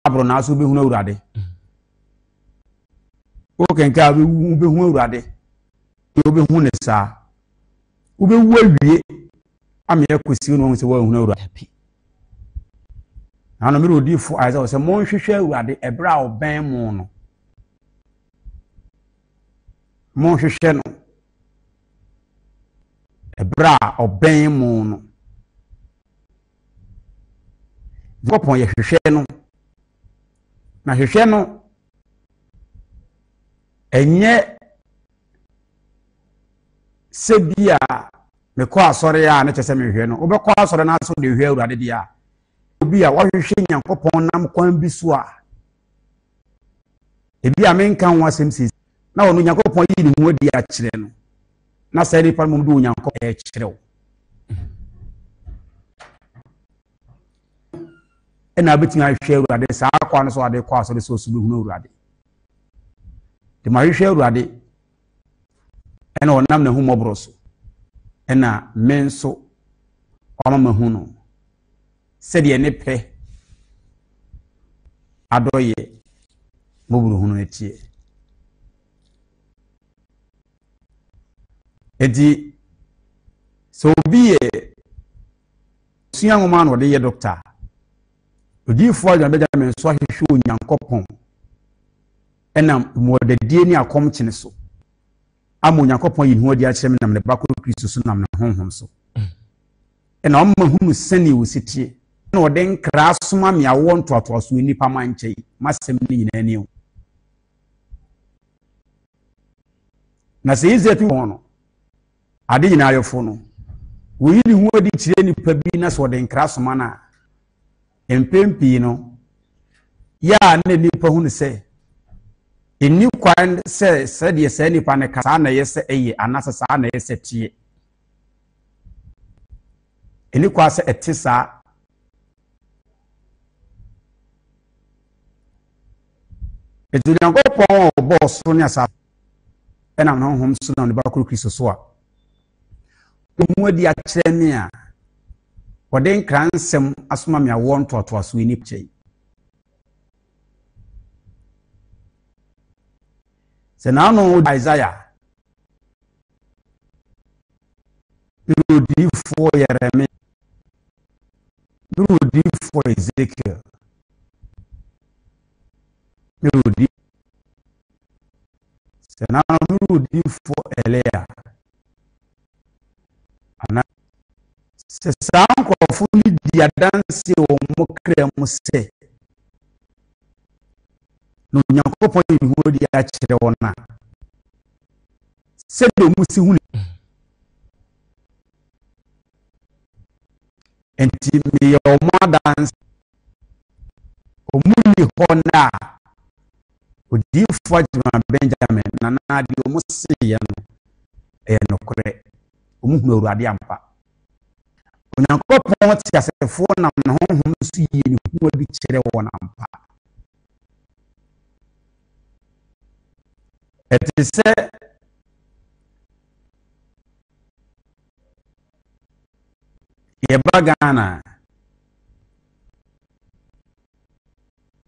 abro na so be hu awurade o kenka be hu awurade o be hu ne sa o be wu awie am ya kosi no se wa hu awurade ano me odi fo aiza se mo hwehwe awurade ebra oben mu no mo hwehwe no ebra oben mu no gopon ye hwehwe no na hwehwe no enye sebia me ko asore ya na chese me hwehwe no obekọ asore na aso de hwehwe awurade dia obi a wahwehwe nyankopon nam kwan bi so a ebi a menka ho asem si na wono nyankopon yi ni ho di a kire no na sai ni palmum do nyankopon e kire wo ena betin ahwehwe awurade saa kwa no so ade kwa asore so su bi hu awurade de ma hwehwe awurade ena onam na hu mobro so ena menso ọmọ hu no sede ne pe adoye mobro hu no etie edi so bi e suya ngoma no de ye doctor odi fo aja beja men so ahwehwe onyankopon ena mo de die ni akom kine so amo nyankopon yi hu odi a kire me nam ne ba ko Kristo so nam na honhom so ena omma hunu sani wo sitie na ode nkra soma me awo ntoato so nipa manche masem ni nyina ni o na se ize pi wono ade nyina ayofo no wo yi ni hu odi kire nipa bi na so ode nkra soma na empempi no ya na nipa hunu se eni kwan se de se nipa ne kasa na yese eye anasa sa na yese tie eni kwa se etisa etu nyankopon boss no asa ena no hom so na ne ba kru Kristo so a mu adi a kire me a wode nkransem asoma me awo ntoto aso eni pchei se na no Isaiah Rudi for Yeremia Rudi for Ezekiel Rudi se na no Rudi for Elia ana se sanko funi dia danse o mo krem se no nyankopon yi hu di a kire wona se do musi hu enti me yo dance omuni hona odi fojima Benjamin na na di o musi ye no e no kore omuhunu awurade ampa onyankopon ti asefo nam na honhom su yi ni hu adi kire wona ampa eti se yebagana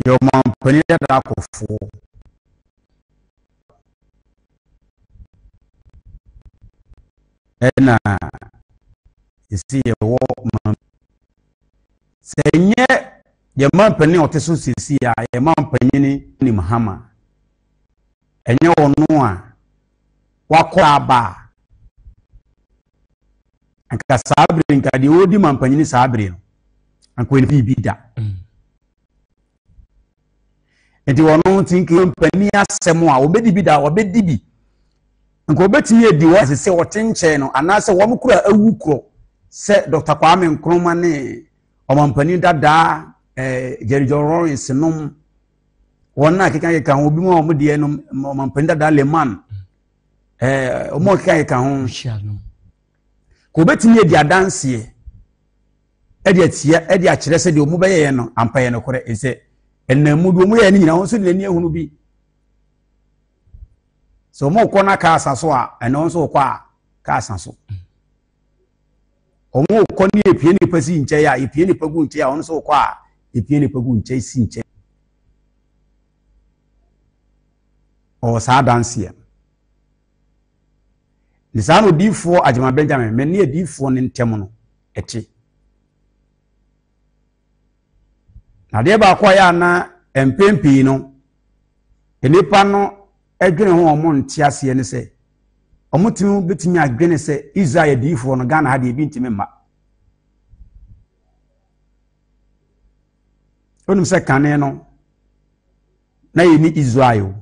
yo mampani da akofo ena isi yewo senye ye mampani oteso sisi ya ye mampani ni Muhammad enye ono a wakọ aba anka sabri nka di odi mampanyini sabri no anko ni bibida enti wono tinki mampani asem a obedi bida obedi bi anko obeti edi wo se wotenche no anase wo mkura awukro se Dr. Kwame Nkrumah ne o mampani dada Jerry John Lawrence nom wona keka ka obi mo o de no mampani dada Leman o mo keka ka ho ko betimi edi adanse edi atia edi a kire se de o mu beye no ampaye no kore ese enamu do mu ye ni nyina ho so de ni ehunu bi so mo ko na ka asaso a eno so kwa ka asaso o mo ko ni epie ni pasi nche ya epie ni pagu nche ya on so kwa epie ni pagu nche si nche o sa danse ni sa no difo Adwuma Benjamin me ne difo ne ntem no eti na de ba kwa ya na empempi no enipa no edwene ho omo ntiase ne se omutimi betimi adwene se Israel difo no Ghana ha de bi ntimi ma onum se kane no na yini Israel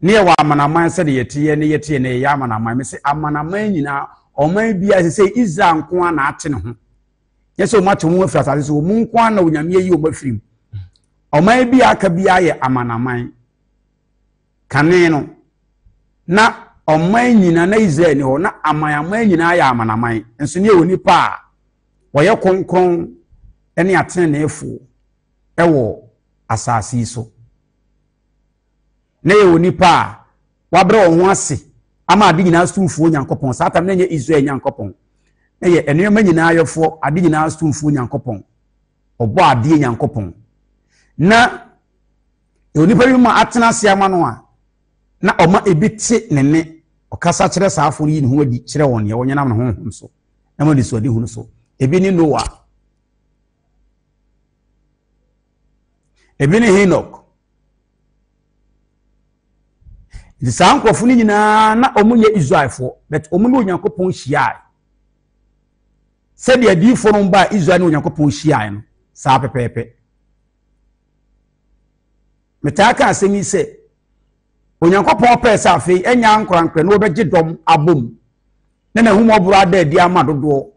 ne wa amanaman se de yetiye ne yetiye ne ya amanaman me se amanaman nyina oman bia se Israel nko na ate ne ho yeso mato mu afira asase so mu nko na onyame yi o mafirim oman bia aka bia ye amanaman kane no na oman nyina na Israel ne ho na amayaman nyina ya amanaman enso ne woni pa woye konkron ene atene na efo ewo asase so na ye woni pa wabre wo ho ase ama ade nyina stumfuo Nyankopon satan na nye Israel Nyankopon na ye enema nyina ayefo ade nyina stumfuo Nyankopon obo ade Nyankopon na woni pa bi ma atena se ama no a na oma ebiti nene okasa kire saafo yi ne ho adi kire won ye wonyenam ne ho so na mo di so di hu so ebi ni Noah ebi ni Enoch di sankrofo ni nyina na omunye Israelfo but omunye Onyankopon hia se de adifo no ba Israel ni Onyankopon hia no sa pepepe metaka asemi se Onyankopon pesa afi enya nkwankre no obegye dom abom na hu mobura da di ama dodo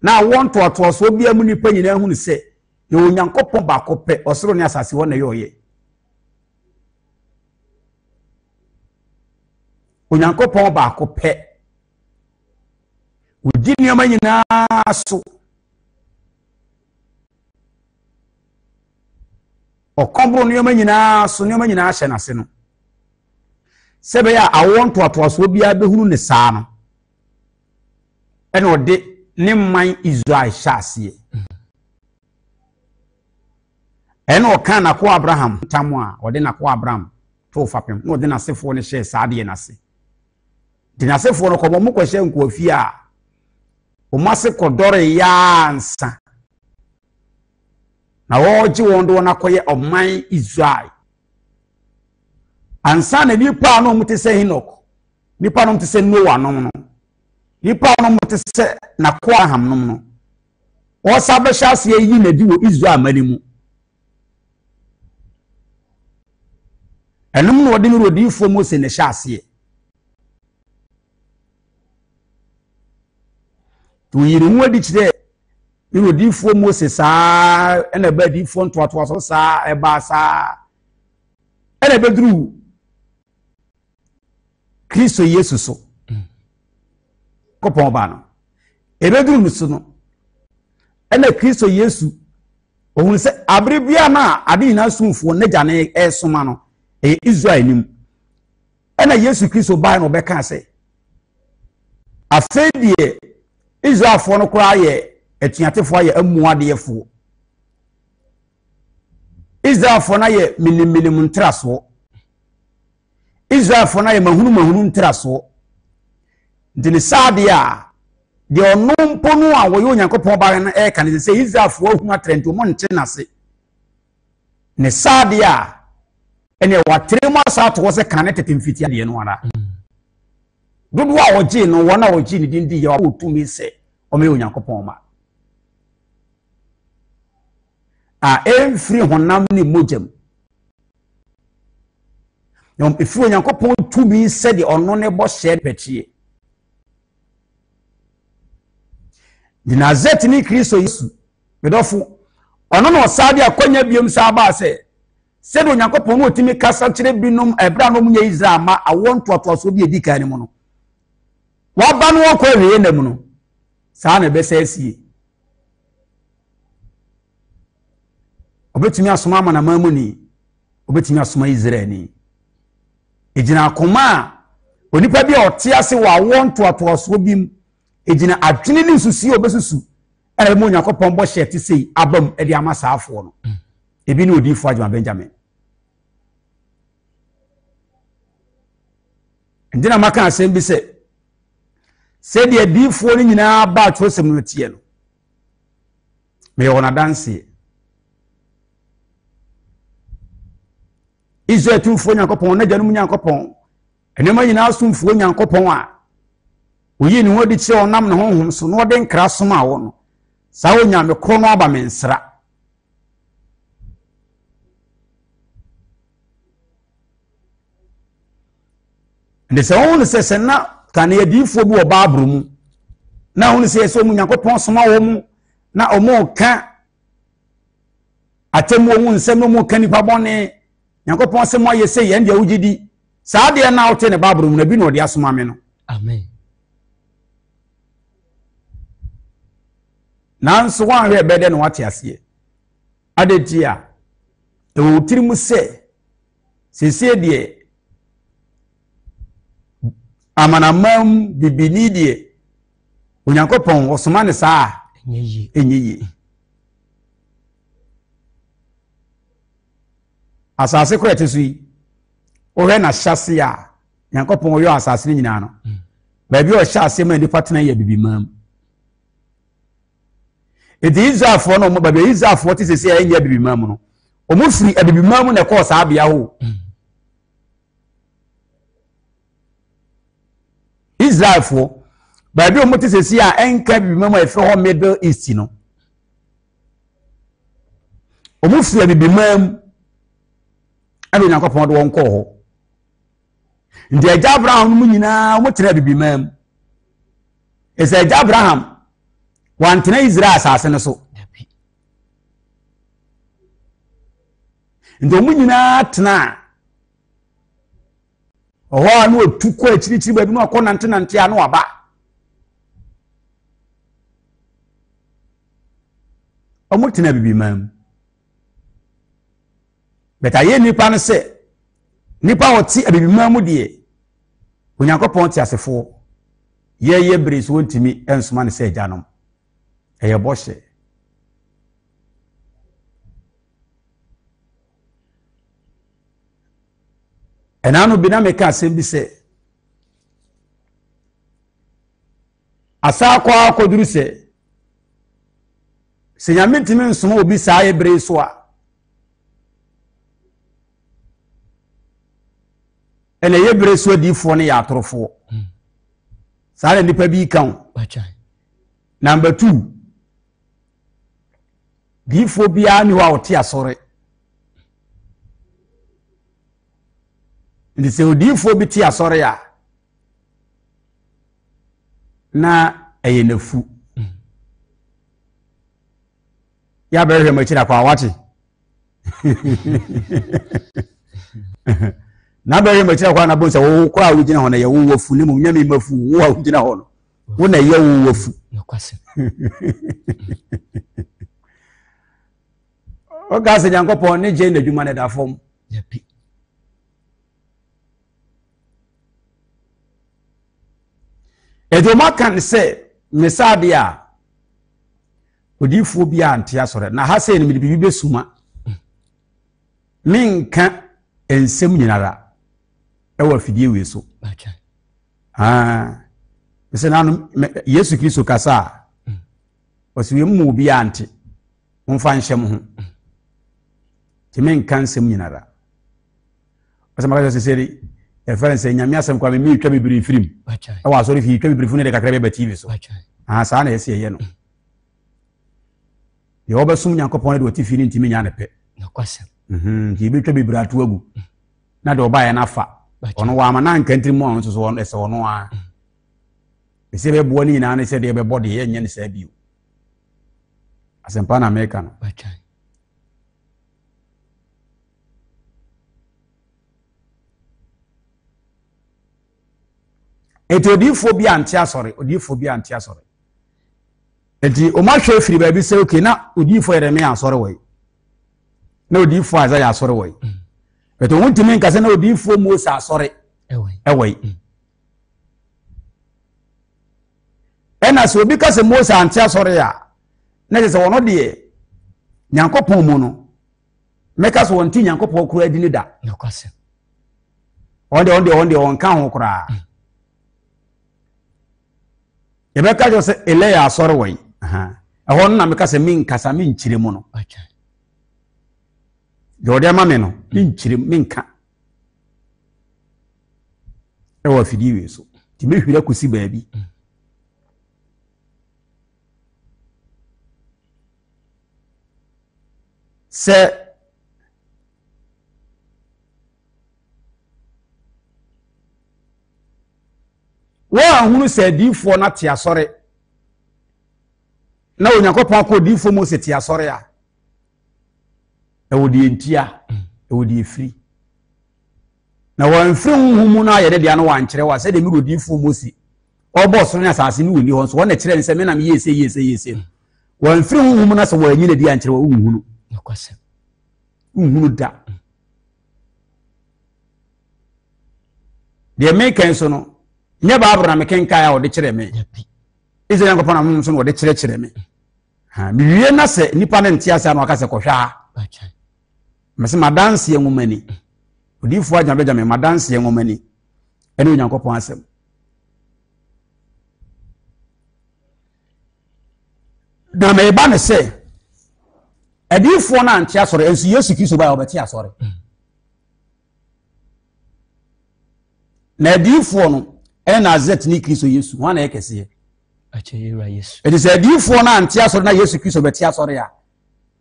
na wonto atoso obi amu nipa nyina hu ne se ye Onyankopon ba kope osoro ne asase wo na yoye Onyankopon ba kope udi nioma nyina so okombro nioma nyina so nioma nyina hye na se no sebe ya awonto atoso obi abehunu ne saa no ene ode ne man Israel hyase ene okana ko Abraham tamo a ode na ko Abraham to fapem no ode na sefo ne hye saade na se dinasefo no komo mu kwehye nkoafi a o mase kodore ya ansa na woji wondo na koye oman Israel ansa na nipa no mutese Enoch nipa no mutese Noah no nipa no mutese na ko Abraham no o sabe hyase yi na di wo Israel manimu enum no wode no rodifo Mose ne hyase to yiri hu adi kire ni rodifo Mose saa ena ba difo ntoatoa so saa eba saa ena bedru Kristo Yesu so kopon ba no ebedru nusu no ena Kristo Yesu ohun se abribia na ade na sumfo ne jane esoma no Israel nim ena Yesu Kristo ba no beka se afedie Israel fo no kura ye etuatefo ye amuadefo Israel fo na ye milim ntraso Israel fo na ye mahunu ntraso ndine saade a de onompo no a wo ye Onyankopon ba na e kan se Israel fo ahu atrento mo nte nase ne saade a ene watremu asato wo se kan tetemfiti ade no ara dodo a oji no wona oji ni dindi ya otumi se o me Onyankopon ma a every honam ni mojem yom efi Onyankopon tumi se de ono ne bo hye petie di Nazareth ni Kristo Yesu bedofo ono no saade akonya biem sa ba se de Onyankopon no otimi kasa kire binom ebra no munye Israel ma awonto atoaso bi edika ni mo no waba no okwa wiye na mu no saa na be sasie obetumi asoma ama na mamu ni obetumi asoma Israel ni ejina akoma onipa bi ote ase wa awonto atoaso bi ejina adwene ni susi obesusu era mu Onyankopon bo hye te sei abam edi ama saafo no ebi ni odifo Adwuma Benjamin ndina maka asem bi se de adifo ni nyina ba atwosem no tie no me wona danse Israel tumfo Nyankopɔn na gyanum Nyankopɔn enema nyina asumfo Nyankopɔn a oyi ni hodi kye onam ne honhom so no de nkra soma wo no sa wo nyame kro no aba mensra ndese won se na kan yadifo bi wo baabru mu na won se so mu Nyankopɔn soma wo mu na omo ka atemu wo nsem no mu ka nipa bone Nyankopɔn se mo ayese ye ndia wugidi saa de na wote ne baabru mu na bi no de asoma me no amen nanso wan hwe bede no wate ase adetia e wo tirimu se de amanamam bibini de Onyankopɔn osoma ne saa enyiyi asase kwete so yi o he na hyase a Nyankopɔn yo asase ni nyina no ba bi o hyase ma nipa tena ya bibimam edi Israelfo no mo ba bi Israelfo te sese ya nya bibimam no o mo firi abibimam na ko saa bia ho Israelfo ba bi o mo te sese ya enka bibimam a efe ho Middle East no o mo firi abibimam ado Nyankopɔn do wonko ho ndi agya Abraham mu nyina mo tena bibimam ese agya Abraham wantena Israel asase ne so ndi mu nyina tena oho anu otuko akirichiri ba bi no akɔ nante anu aba omo tena bibimam beta ye nipa no se nipa oti abibimam de Onyankopɔn ti asefo ye bere so wontimi ensoma ne se agyanom eye boshe enanu bi na meka asem bi se asa kwa akoduru se nyame ntimi nsoma obi saa ye bere so a ene ye bere so adifo ne ya atorofo saa nipa bi kan number 2 difo bia ni wa oti asore ndi se odifo bi ti asore ya na eye nafu ya bere ma chira kwa wati na bere ma chira kwa na bonse wo kra wugina ho na ye wo wafu ne mu nyame mafu wo wugina ho no wo na ye wo wafu nokwase o ga se Nyankopɔn ne je na dwuma ne da fom yapi edo makan se mesade a odifo bia ante asore na ha se ne me bibi besuma minka ensem nyinara ewa fidie we so se nanu Yesu Kristo kasa wasiwe mu bia ante mfa nhyem ho timen nsem nyinara asema ka seseri reference nyame asem kwa me twa bibiri firim ewa asori fi twa bibiri funu de kakra be TV so saa na yesi ye no ye obesum Nyankopɔn de wati firi ntimi nya ne pe nokwase ki be twa bibiri atu agu na de oba ye na fa ono wa ma na nkantiri mu ono so ono ese ono a ese be bo ni nyina na ese de be body ye nya ne sa biu asempa na America no eti odifo bi anti asore eti o ma hwe firi ba bi se okay na odifo Yeremia asore wai na odifo Isaiah asore wai eti wontimi nkase na odifo Moses asore ewai ena so obi kase Moses anti asore ya na se wono de Nyankopɔn mu no meka so wonti Nyankopɔn kura di ni da nokwase on kan ho kra ye be ka jo se ele ya asore wai ehon na me ka se min kasa min chire mu no jode ma me no min chire min ka e wa fidi we so ti me hwira kusi baabi se wa hunu se difo na te asore na Onyankopon ko difo mo se te asore a e wodi entia e wodi efiri na wan firi humu na ye de no wan kire wa se de mi ro difo mo si obo so na asase ni woni ho so won na kire ni se me na me yese wan firi humu na se wa nyi na di an kire wa unhunu nokwase unhunu da de me kan so no nya ba abra me ken kai a ode kire me ize Nyankopon amum so no ode kire me mi wie na se nipa na ntia se na aka se kohwa mese madanse enwomani odifo agya beja me madanse enwomani ene Onyankopon asem na me ba ne se edifo na ntia sore ensu Yesu Kristo ba obeti asore na edifo no ena zet ni Kristo Yesu wana ekese acheyira Yesu edi se edifo na ntia sore na Yesu Kristo beti asore ya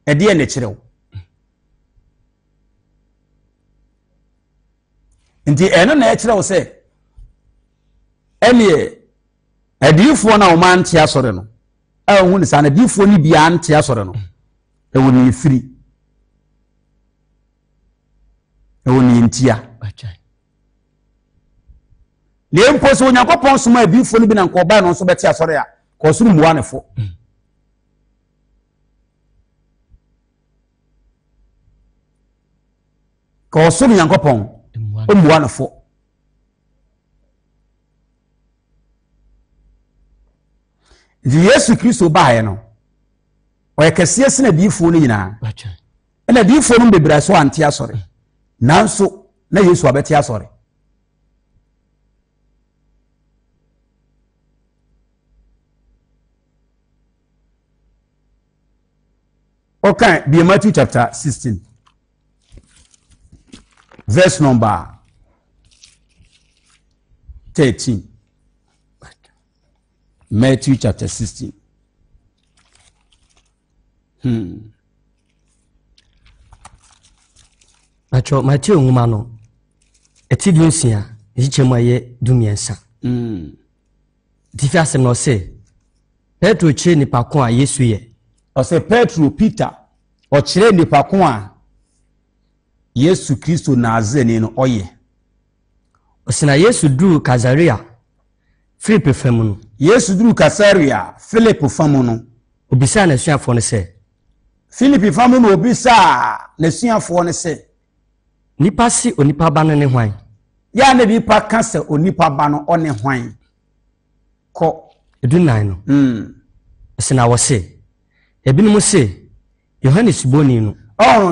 edi ene kirew nti eno na ekirew se ene edifo na o man ntia sore no hu ni sa na edifo ni bia ntia sore no e woni efiri e woni ntia achai le mpo so Onyankopon so ma edifo ni bi na nko ba no so beti asore ya ko so mu anefo ko so Onyankopon mu anefo Yesu Kristo baaye no o yekese sina edifo ni nyina achai ena edifo no bebra so antia asore nanso na Yesu abeti asore okay be Matthew chapter 16 verse number 13 Matthew chapter 16 Macho Matthew nguma no eti dunsia yichemu aye dumiensa difia sem no se Petro che ni pakon a Yesu ye o se Petro Peter o kire ni pakon a Yesu Kristo na azeni no oye osina Yesu duru Kazaria Philip famu no Yesu duru Kazaria Philip famu no obisa na suafo no se Philip famu no obisa na suafo no se nipa si onipa ba no ne hwan ya na bi pa kase onipa ba no one hwan ko edunan no osina wo se ebinum se Yohanes boni no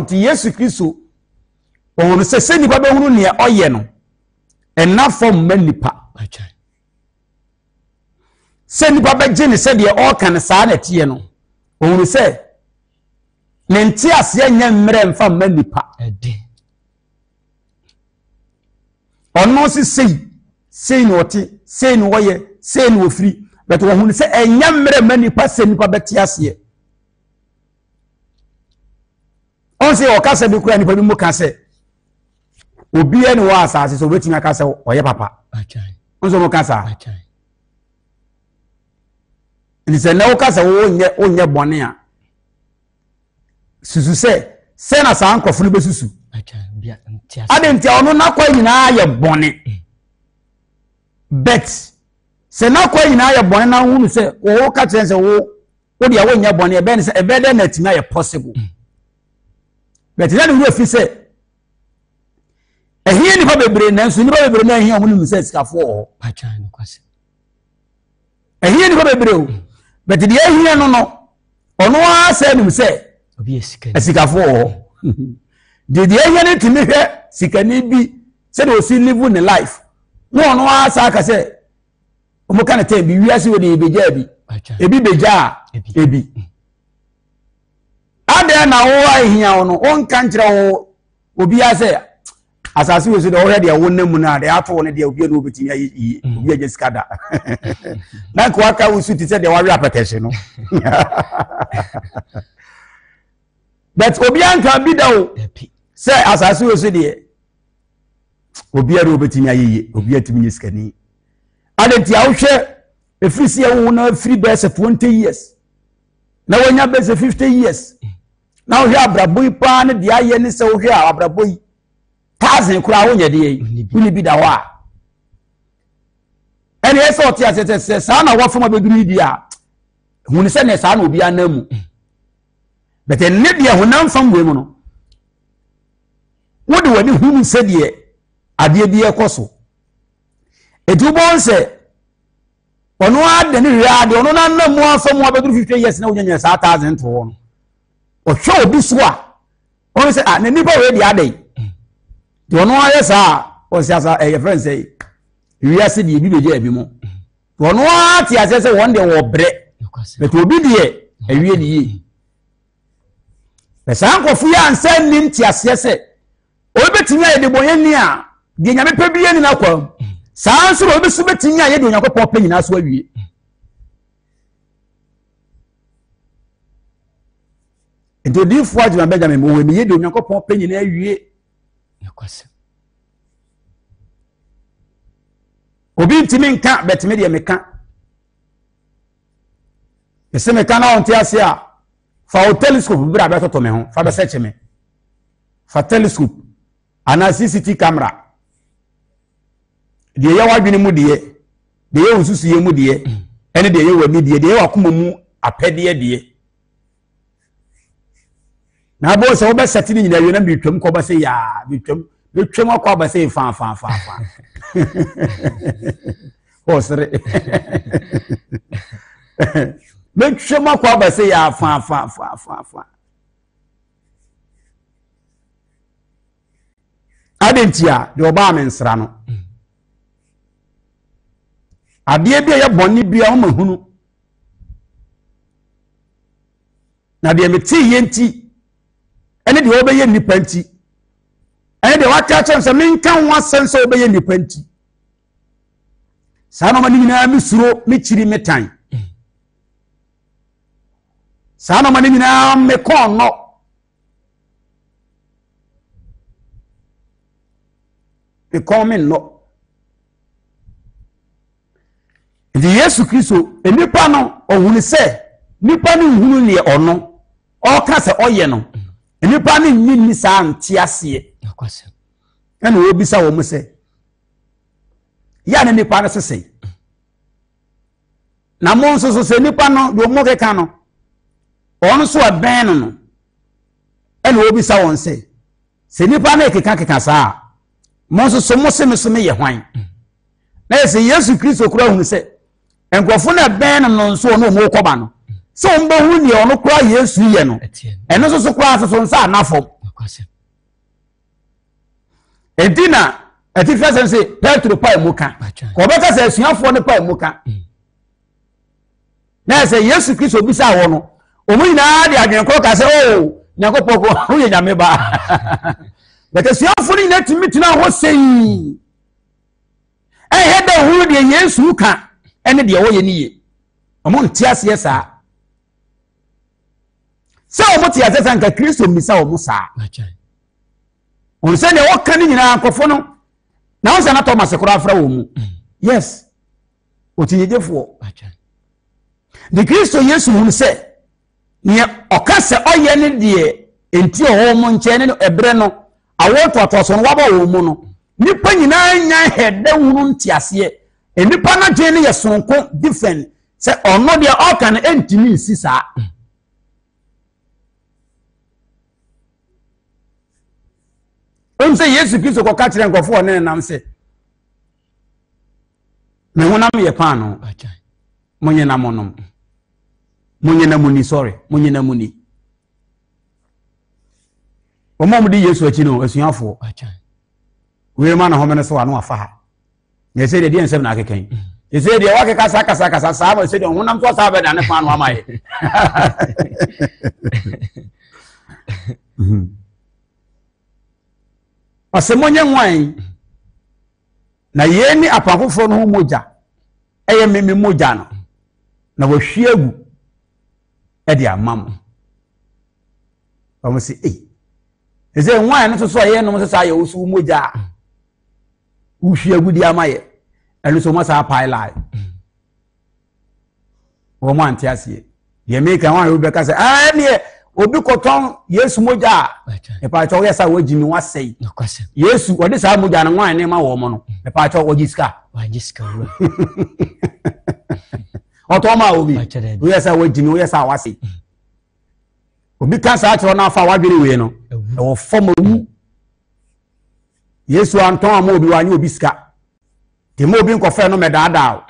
ti Yesu Kristo onu se nipa be hunu ne oye no ena form manipa achai se nipa be gye ne se de o kan saa na tie no onu se ne nti ase anya mmere mfa manipa ede ono si sei no oti sei no woye sei no ofiri but wo hunu se anya mmere manipa se nipa be tie ase on se o kasa bi kura nipa bi mu kasa obi ene wa asase so betimi akasa oye papa achai on so mo kasa achai ni se na o kasa onye bone a susu se na sa ankofo no besusu achai bia ntia adenti ono na kwa nyina ye bone bet se na kwa nyina ye bone na hunu se o ka kyen se wo dia wo nya bone e be ne se e be de na timi ye possible bet ya no fi se ehie ni pa bebre nanso ni pa bebre na ehie ohunu se sikafo o achai no kwase ehie ni pa bebre o bet de ehie no ono a se nim se obi esikani esikafo o de ehie ni timi hwe sikani bi said o si live in life no asa ka say o mo kan te bi wiase we de beja bi ebi beja ebi ade na wo ahia wo no on kan kire wo obi ase asase we so de wo he de wo namu na de ato ne de obi no obetimi ayi obi ajeska da na ko aka wo su ti se de wa wi apetese no but obi anka bi da wo se asase we so de obi ara obetimi ayi obi atimi nyeskani ade ti awhwe efrisi wo na free base 20 years na wonya base 50 years na wo hwe abraboyi pa ne de aye ne se wo hwe abraboyi thousand kura wo nyede yi uni bi da wa ene ese oti asese sa na wo foma beduru di a hunu se ne sa na obi anamu but enne dia hunam fam we mu no wo de wani hunu se de ade bi ekoso edubon se ono ade ne riade ono na namu afam abeduru 50 years na wo nyanya sa 1000 to wo no o hwe obi so a ono se na nipa we de ade ono ayesa o siasa friend say wiase de bi beje abi mo ono ati asese won de wo bre but obi de awie de yi pesa ankofu ya ansa nim ti asese o betimi aye de boyeni a de nyame pe bi ni na kwa saa nso o besu betimi aye de onyankopon pe nyina so awie ento di fu ajuma Benjamin mo we mi ye de onyankopon pe nyina awie obi ntimi nka betime de meka ese meka na onti ase a fa o telescope bra be toto me ho fa be search me fa telescope ana CCTV camera de ye wadwene mu de ye ususu ye mu de ene de ye wani de ye wakoma mu apede de na bo se wo be set ni nyina ye na bitwam ko ba se ya bitwam akwa ba se fa o sere bitwam akwa ba se ya fa adentia de oba amensra no ade bi ye bonni bia o mahunu na de meti yenti ene de obeye nipa nti ene de waka chance menkan wasen so obeye nipa nti sa no mani nyina misuro mechiri metan sa no mani nyina me konno e komen no di Yesu Kristo enipa no ohunu se nipa no hunu ne ono o ka se oye no enipa no nyinni sa ntiase akwase ene obi sa wo mu se ya ne nipa no sese na mo nso se nipa no do mo keka no ono so aben no ene obi sa won se nipa no keka sa mo nso so mo se me ye hwan na se Yesu Kristo kura hunu se enkofo na ben no nso no mo koba no so mbo hu ni ono kura Yesu ye no eno so kura so nsa anafo edina etifa sense Petro pa emuka ko beka se asuafo ne pa emuka na se Yesu Kristo bisa wo no omu nyina de adwenkoro ka se o nyakopoko hu ye nyame ba beka asuafo ni na timitina ho sei heda hu de Yesu ka ene de wo ye ni ye omo ntiase sa se omo tiase sa nka Kristo misa omo sa on se ne woka ni nyina akofo no na on se na Thomas kora afra wo mu yes otinyejefo de Kristo Yesu hu se ne okase oye ne de enti o mo nche ne ebre no awoto atoso no waba wo mu no nipa nyina nya heda hunu ntiase enipa na dwe ne yesonko different se ono de oka na entimi sisa onse Yesu Kristo ko ka kire nkofo ne nam se me honam ye pa no monye na monom monye na muni sorry monye na muni omom di Yesu achi no asuafo we ma na homene so ano afa ha ye se de nsem na akeken ye se de wa kasa sa ba se de honam so sa ba da ne kwa no amaye asemonye nwan na ye ni apafofo no moja eye meme moja no na wo hwiegu e de amam omo si eze nwan no so ye no so aye wo su moja wo hwiegu di amaye elu so mo sa pai lai wo mo antiasie ye me kan wan wo be ka se ne obi koton Yesu moja e pa cho yesa wo jimi wasei Yesu wode sa moja na nwan ne ma wo mo no e pa cho wo jiska oto ma obi wo yesa wo jimi wo yesa wasei obi kan sa cho na fa wadwere we no e wo fom wu Yesu anton ama obi wanye obi ska te mo obi nko fe no medada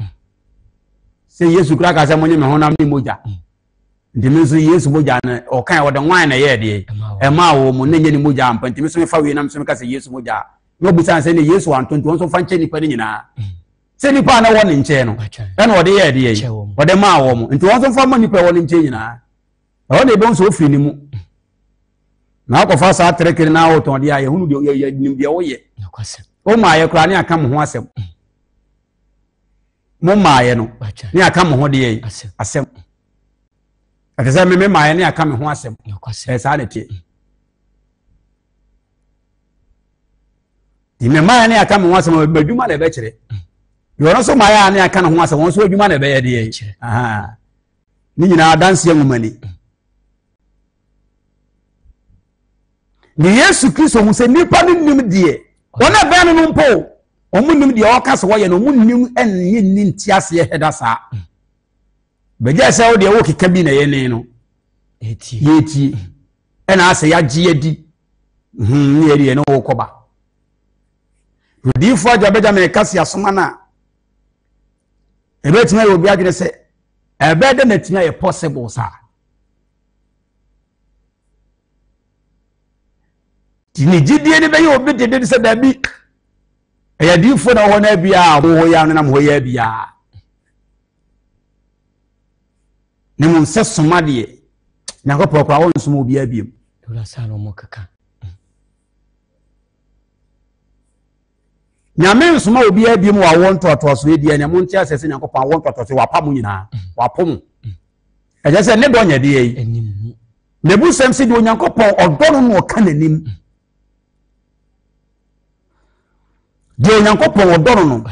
se Yesu kra ka se monye me honam ni moja ndimiso Yesu moja na o kan wo de nwan na ye de e ma wo mo nenye ni moja ampa ndimiso me fa we na me ka se Yesu moja no busan se ne Yesu anton to so fa nche nipa ni nyina se nipa na wo ne nche no e na wo de ye de ye wo de ma wo mo nti won so fa ma nipa wo ne nche nyina o de bon so ofiri ni mu na ko fa sa trekere na wo ton de aye hunu de ye nim de wo ye o ma ye kra ne aka mo ho asem mo ma ye no ne aka mo ho de ye asem atesa me ma ye ne aka me ho asem e sa ne tie di me ma ye ne aka me ho asem badwuma na be kire yo no so ma ye ne aka ne ho asem won so adwuma na be ye de ye aha ni nyina danse ngumani ni Yesu Kristo mu se nipa ni nim de wona be no mpo omu nim de o ka so ye no omu nim enye ni ntiase ye heda sa beje se wo de wo keka bi na ye ne no yeti ena ase ya ji edi ni ye de no wo koba odifo aja beja me kasi asoma na ebe tima ye obi agire se ebe de na tima ye possible sa tini jidie ni be ye obi de se da bi eya difo na ho na bia ho ya no na ho ya bia ne mun se somade na ko pokwa won sumo bia biem dola sa no mo kaka nyame nsoma obi abiem wa won toto so edi anya mun ti asese nyankopon won toto so wapam nyina wapom eje se ne do nya de yi enim ne bu sem se de onyankopon odono no ka nanim de onyankopon odono no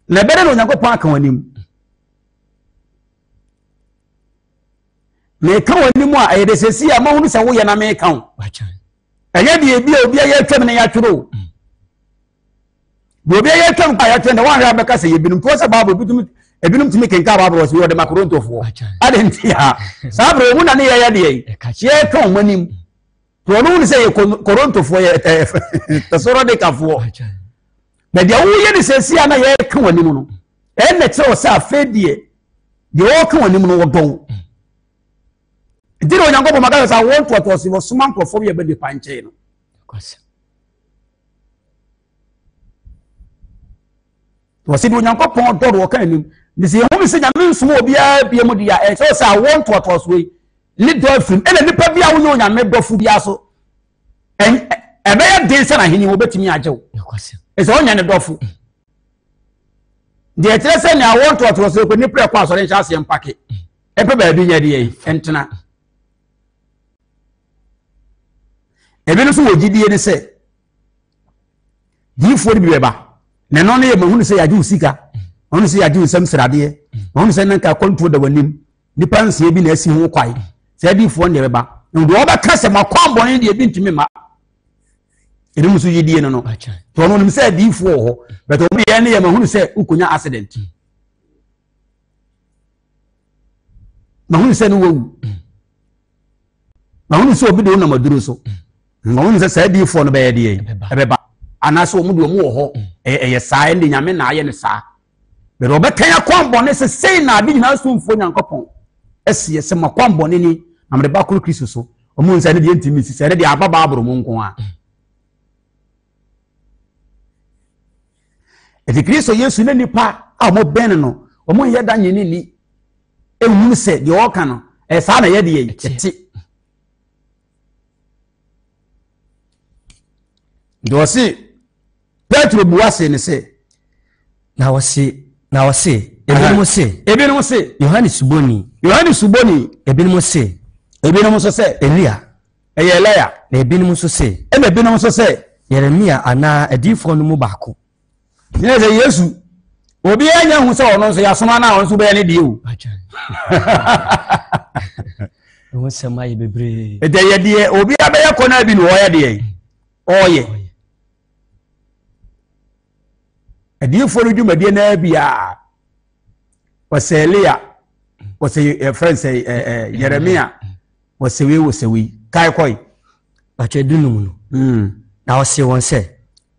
na bere no onyankopon aka wanim me ka wanim a ayede sesi a mahunu se wo ye na me ka wo eye de ebi obi aye twem ne ya tworo obi aye twem pa ya twem na wan ra beka se yebinum to se babo bitum ebinum timi kenka babo so wo de makrontofo adenti ha sabro mu na ne ye de ye twon manim to no ni se ye korontofo ye tesoro de kafo na dia wo ye ni sesi a na ye ka wanim no e na che o se afedie de wo ka wanim no wo don diro onyankopon maka sa won to si wo suma nkrofo ye be de panche no kwase wo si do onyankopon do wo kan nim ni se hu mi se nyame nsumo obi a bia mu dia e so sa won to so we ni do film e na nipa bia wo nyame dofu bia so e be ya den se na hini wo betimi ajew kwase e so nya ne dofu de etre se na won to so ko ni pre kwa so re ncha se mpake e pe ba bi nya de yi entena ebinu so wogidie ni se difo ni beba ne no ne ye mahunu se yaji usika onu se yaji usam srade onu se nanka kontrol da wanim nipa nse bi na asi ho kwai se difo ne beba ndo oba kase makwambo ne de bi ntimi ma edi musu yidie no to no nim se difo ho but obi ye ne ye mahunu se ukonya accident mahunu se no wo mahunu se obi de na maduro so ngawon se sai difo no be ye de ebeba anaso mu de mu wo ho eye saa ndi nyame na aye ne saa be ro be kan akwambo ne se sei na adi nyina so mfo nyankopon esi se makwambo ne ni amre ba kru Kristo so omu nsa ne de ntimi si se de ababa abro mu nko a eti Kristo Yesu ne nipa a mo ben no omo yeda nyeni ni ehunu se de o kan no sa na yede yi eti do si Petro buase ne se na wose ebinom se Yohane Suboni ebinom so se Elia Elia na ebinom so se na ebinom so se Yeremia ana adifo no mu baako ne se Yesu obi anya hu se ono so yasoma na ono so be ne die o wo se mai bebre ede ye die obi abeya kona bi no oye die oye adifo no dwumadie na bia wase Elia wase friend say Yeremia wase we kai koi bache dunum no na wase won se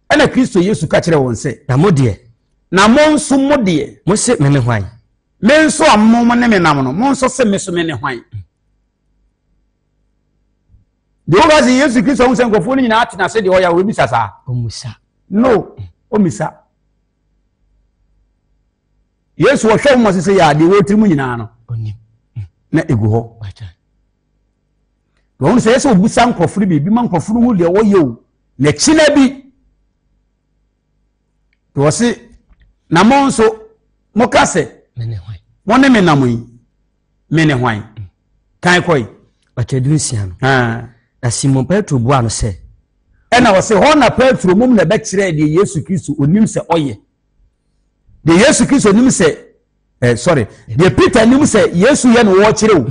ana Kristo Yesu ka kire won se na modie na monso modie mo se me hwan menso ammo ne me nam no monso se me so me ne hwan de o gazi Yesu Kristo won se nkofo ni nyina ate na se de oya we bisa sa omusa no omisa Yesu wo hwe mo se ya de wo trimu nyina no onim na egu ho won se Yesu obusa nkofo bi man nkofo hu de wo ye o na china bi to se na monso mo kase me ne hwan mo ne me nam yi me ne hwan kan koi bache dunsia no na Simon Petro bua no se ena wo se ho na Petro mum na be kire de Yesu Kristo onim se oye de Yesu Kristo onim se de Peter nim se Yesu ye no wo kire o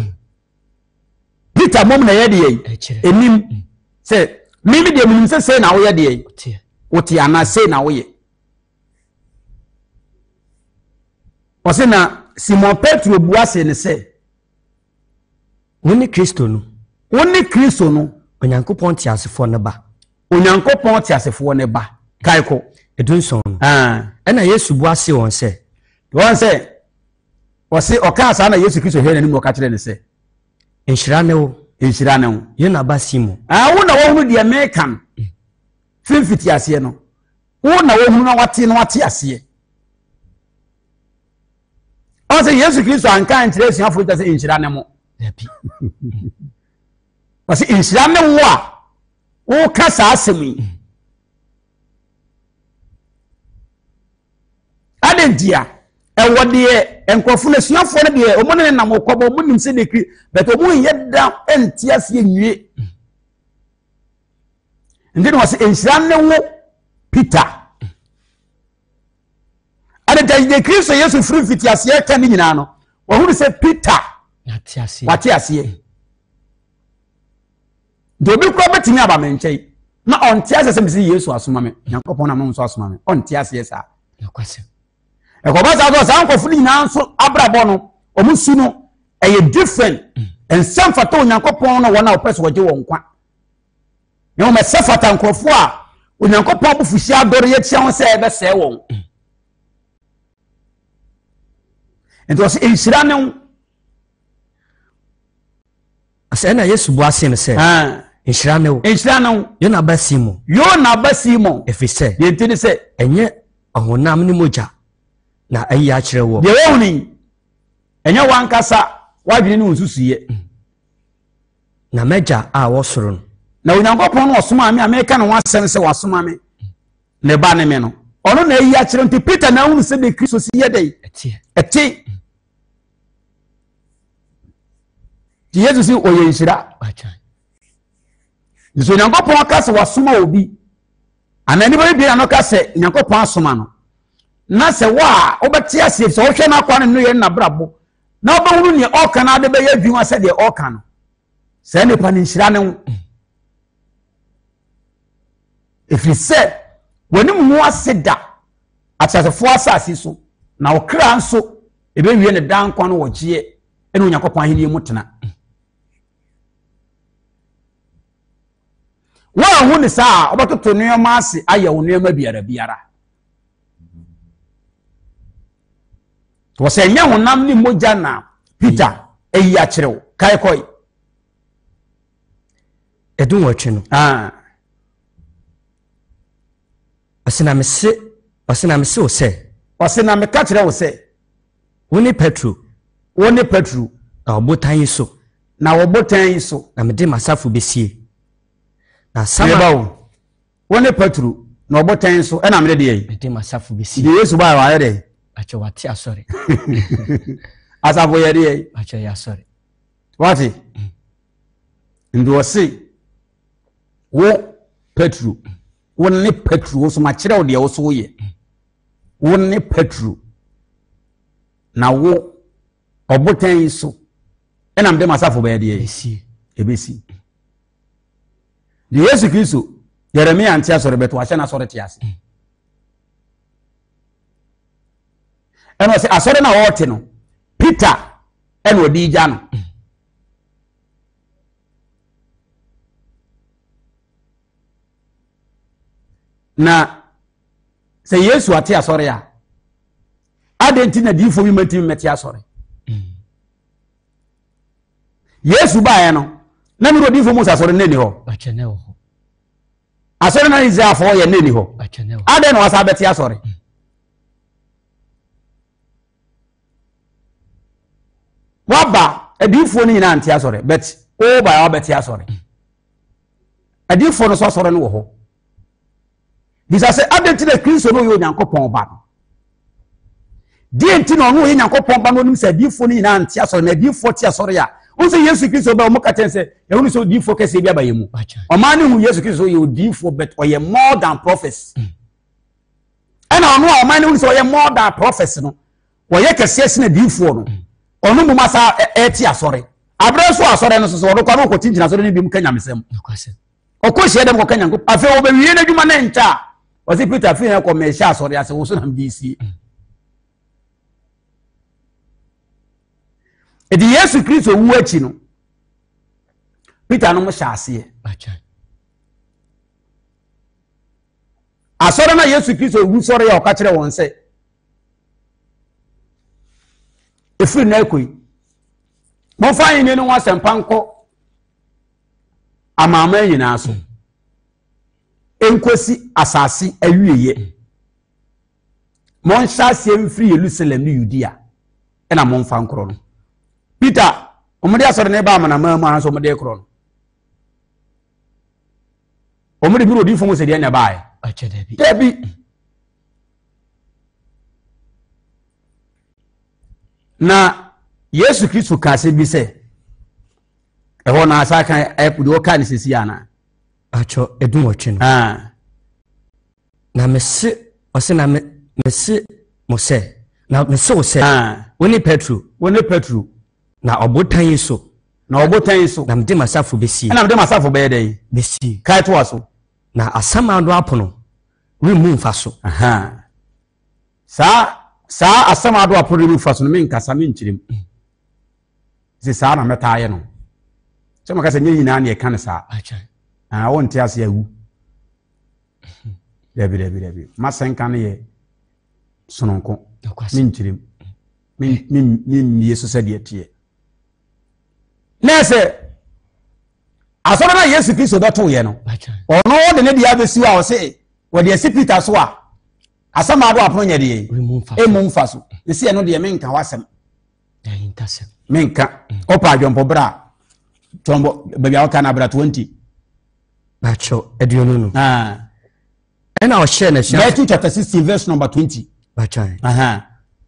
Peter mum na ye de ye enim se mimi de mum se na wo ye de ye oti ana se na wo ye o se na Simon Petro bua se ne se woni Kristo no Onyankopɔn tiasefo ne ba Onyankopɔn tiasefo ne ba kaiko edunson ɛna Yesu bu ase won se o se okasa na Yesu Kristo he na nim no ka kire ne se enhyira ne wo ye na ba Simon wo na wo hunu de me kan fimfiti ase no wo na wo hunu na wate ase o se Yesu Kristo anka nkire suafo ta se enhyira ne mo wasi enhyira ne wo a wo kasa asemi adentia ewo de enkofo na suafo ne de omo ne nam okobo omo nim se de kri but omo yeda entia se enwie ndino wasi enhyira ne wo Peter adentia de Kristo Yesu firi fiti ase ka ni nyina no wo hu se Peter wati ase dobi kwa betimi aba me nkyai na ontia ase se Yesu asoma me Yakobon na mo so asoma me ontia ase sa na kwase ekoba za do sa nkofo ni na nso abrabo no omusu no eye different ensem fata Yakobon no wona opese woje won kwa ne o me se fata nkofo a Yakobon bufushi adore ye tia won se ebe se won ento se enhyira ne ase na Yesu bu ase ne se enhyira ne wo yo na ba Simon efise ye ntini se enye ohonam ne moja na ayi a kire wo de wo ni enye wankasa wadwene ne unsusuye na meja a wo soro no na Onyankopon no osoma me America no wasem se wasoma me ne ba ne me no ono na ayi a kire nti Peter na hunu se de Kristo si ye dai eti Jesus si oye nhyira so Onyankopon aka se wasoma obi anani bari bia no ka se Onyankopon asoma no na se wa obeti ase so hwe na kwa no ye na brabo na obehunu ne oka na de be ya dwuma se de oka no se ne pa ne nhyira ne if you say woni mu aseda atasefo asase so na okra nso ebe wie ne dan kwa no wogie ene Onyankopon ahini mu tena wa hu ni saa obatoto nneema ase aye wo nneema biara to se nya honam ni moja na Peter eyi a kirew kai koi edun wotwe no asena me se Osina me se o se. Osina me ka kire wo se. Woni Petro. Woni Petro. Na obotan yi so. Na obotan yi so. Na me de masafo besie. Na sama wo. Woni Petro. Na obotan yi so. E na me de yi. Me de masafo besie. De Yesu ba wa ye de. Acho wati asori. Asafo ye de. Acho ya asori. Wati. Ndo se. Wo Petro. Woni Petro wo so ma kire wo de wo so ye. Woni Petro. Na wo obotan yi so. E na me de masafo ba ye de. Ebesi. De Yesu Kristo Yeremia anti asori beto ahye na asori ti ase. Eno se asori na wote no Peter eno odi gya no. Na se Yesu ate asori a adenti na difo wi meti asori. Yesu ba ye no na mi odi fo mu asori ne ni ho. Achene ho. Asori na ize afọ ye ne ni ho. Achene ho. Ade no asa beti asori. Waba edifo ni nyina anti asori bet o ba ya beti asori. Edifo no so asori no wo ho. Bisa se adenti na Kristo no yo Nyankopon ba no. Di enti no no yo Nyankopon ba no nim se edifo ni nyina anti asori na edifo ti asori a. Unse Yesu Kristo ba mo katen se ya hunu so edifo kese bia ba yemu. O ma ne hu Yesu Kristo yo edifo bet o ye more than prophets. Ana ono o ma ne hu so ye more than prophets no. Wo ye kese se na edifo no. Onu mu masa eti asori. Abre so asori no so wo kwa no ko tinjina asori ni bi mu kanya mesem. Okohye dem ko kanya ko afi wo be wie na dwuma na ncha. Osi Peter fi na ko me hye asori ase wo so na mbisi. Edi Yesu Kristo wu achi no. Peter no mo hye ase. Asori na Yesu Kristo wu sori ya o ka kire won se. Efiri na ekoi. Mo fa yin ni wa sempanko amama nyina so. Enkosi asasi awieye. Mo nsa se mfiri Jerusalem ni Judea. E na mo mfa nkoro no. Peter, omudi asore ne ba amana mamu anso omudi ekoro no. Omudi biro di fo mo se de anya bae. Ache debi. Debi. Na Yesu Kristo ka se bi se eho na asa kan epudi o ka ni sesi ana. Acho edun oche no. Na mese ose na mese mo se na mese o se woni Petro na obotan yi so na mde masafo besi na mde masafo be dey besi kai to aso na asamado apono remu mfa so sa asamado apono remu mfa so no me nkasa me nchirem se sa na meta ye no se makasa nyi nyina na ye kan sa wonte ase awu debi masenka ne ye sononko me nchirem me Yesu se de tie nese asoro na Yesu Kristo beto ye no ono de ne dia besi wa o se wo de esi Peter so a asamado apono nya de emu mfa so esi eno de menka wasem menka opa adwompo bra tombo bebia o kana bra 20 bacho eduonu no ena o share na sua Matthew chapter 16 verse number 20 bacho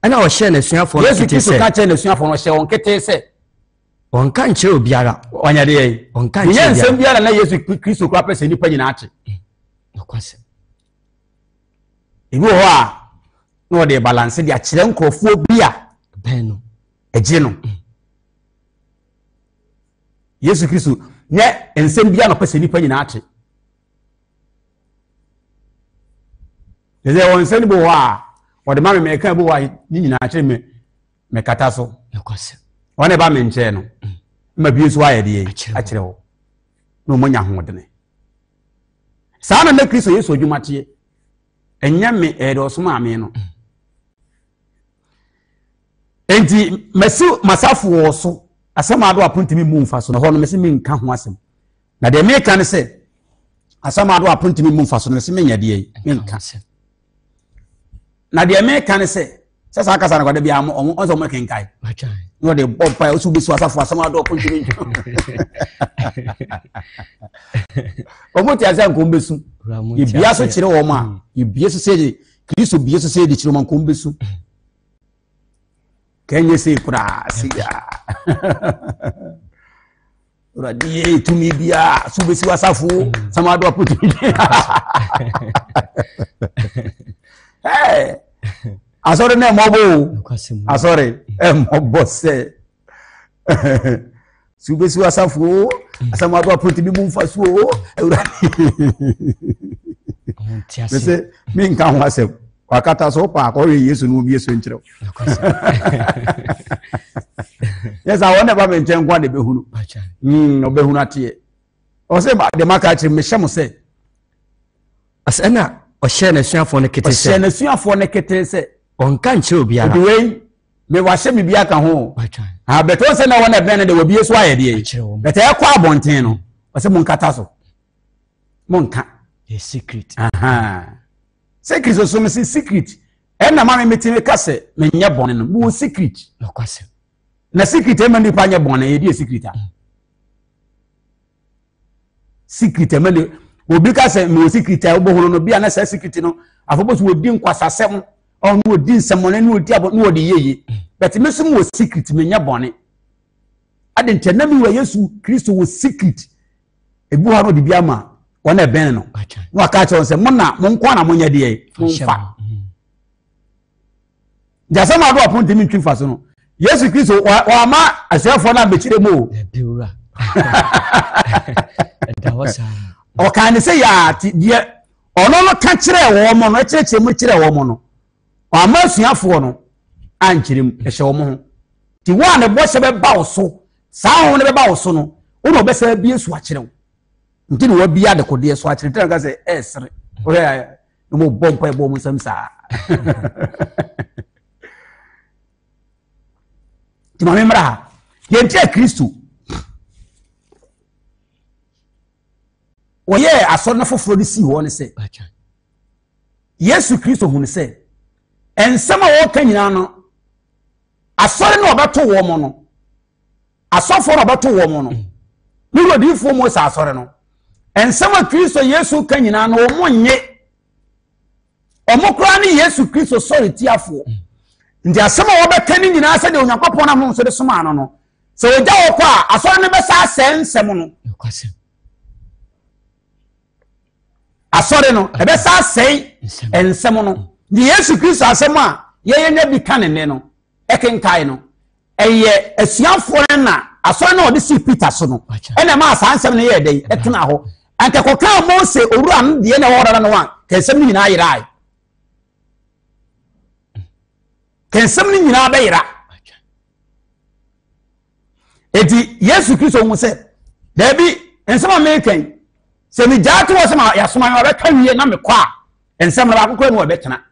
ena o share na sua for Yesu Kristo ka che na sua for no share on kete se on kan che obiara onya de yi on kan che yen biara na Yesu Kristo kwa pese ni pa nyina ache nokwase iwo ho a no de balance de akire nkrofo bia ben no eje no Yesu Kristo nye ensem bia no pese ni pa nyina ache eze won nsem bo ho a o de ma me kan bo ho a ni nyina ache me kata so nokwase one ba me nche no ma bi so aye de akire ho no mo nya ho de ne sa na Kristo Yesu odwumate enya me edo so ma me no enti masu masafu wo so asamado apuntimi mu mfa so na ho no mesi me nka ho asem na de me kan se asamado apuntimi mu mfa so no mesi me nya de me nka na de me kan se sasa akasa na kwade bia mo onzo mo kenkai no de bompa o su bi so asafo asama do kontumi o mo ti asa nko mbesu ibia so kire wo ma ibia so se Kristo bia so se de kire wo ma nko mbesu kenye se kura siga Radi tumi bia su bi so asafo sama do kontumi Asore na mobo asore mobo se Subesi wasafu asama do apoti bi mu faso Mese mi nka ho asem wakata so pa ko Yesu no bi Yesu nkyerɛ Yes I wonder ba me nkyɛn kwa de behunu obehunu atie o se ba de maka kyerɛ me hyɛ mo se asena o hyɛ na suafo no kete se hyɛ na suafo no kete se onka nkyerɛ obiara the way me wahye me bia ka ho ha beto se na wona bɛn de obi Yesu ayɛ de beto e kwa abonten no o se mo nkata so mo nka a secret secret so me secret e na ma me metime ka se me nyɛ bɔne no mo secret no kwase na secret e ma nipa nyɛ bɔne ye di secret a secret e ma ni obi ka se me secret a obohunu no bia na se secret no afobɔ so odi nkwasasɛm on no odi nsɛmone no odi abo no odi yeye but me so mo secret me nyɛ bɔne ade nkyɛ na mi wa Yesu Kristo wo secret ebu ha no de bia ma wona bɛn no no aka kyerɛ sɛ mo na mo nko na mo nyɛ de mo fa jasa ma do apon timi ntwifa so no Yesu Kristo wa ma asefo na bekyire mo biura da wasa o kan se ya ti de ono no ka kyerɛ wo mo no kyerɛ mo kyerɛ wo mo no ama suafo no ankyerem ɛhyɛ wo mo ho ti wa ne bo hyɛ be ba wo so saa ho ne be ba wo so no wo no be sa bi Yesu akyerɛ wo nti ne wa bi ade kode so akyerɛ tira ka se esre o ya no mo bompa e bo mo sam saa ti ma memra ye ntia Kristo oye aso na foforo de si ho ne se Yesu Kristo hu ne se ensema wo ka nyina no asore no obeto wo mo no asofo no obeto wo mo no ni rodifo mo sa asore no ensema Kristo Yesu ka nyina no wo mo nye omokra ni Yesu Kristo sori tiafo ndi asema wo be ka ni nyina se de Onyankopon na mo so de soma no no se oja wo kwa asore ne be sa asensem no asore no ebe sa sei ensem no di Yesu Kristo asem a ye nya bi kanene no ekenkai no eye asuafo na asore na odi si Peter so no ena ma asansem ne ye dey etena ho anka koka Mose owura no de na wora no wan kensem ni nyina yirai kensem ni nyina be yira edi Yesu Kristo hu se da bi ensem American se mi jaatu wo se ma ya soma ya be kanwie na me kwa ensem na ba kokora no obetena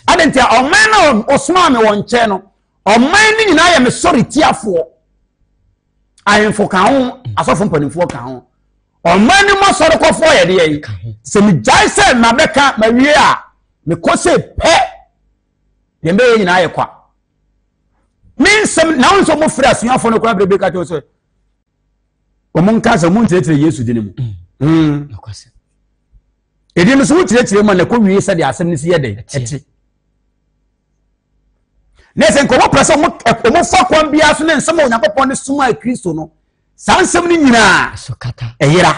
adentia oman na osoma me won che no oman ni nyina ya me sorry tiafo ayemfo ka ho asofo mpanimfo ka ho oman ni mo sorry kofo ye de yi se mi jai se ma beka ma wie a me kose pe de me nyina ye kwa minsem na wonso mo fra asuafo no kwa brebe ka to so o mon ka se mon tire Yesu dinimu nokwase edi no so wukyerɛkyerɛ mu na ko wie sɛ de asɛm ne si yɛ de ɛte na sɛ nkomo prɛsɛ mo fa kwan bia so ne nsɛm Onyankopɔn ne soma Kristo no saa nsɛm ne nyinaa so kata ɛyera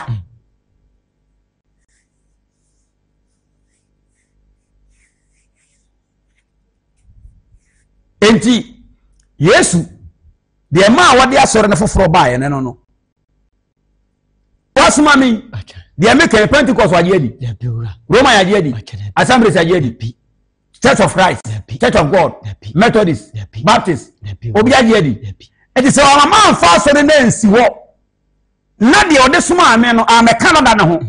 enti Yesu de ma wade asɔre ne foforo baa yɛ ne no wasuma mi dia make Pentecost waje adi Roma yaje adi Assemblies yaje adi Church of Christ Church of God Methodist Baptist obi yaje adi eti se wa ma fa so ne nsi wo na de ode suma ame no ame Canada ne ho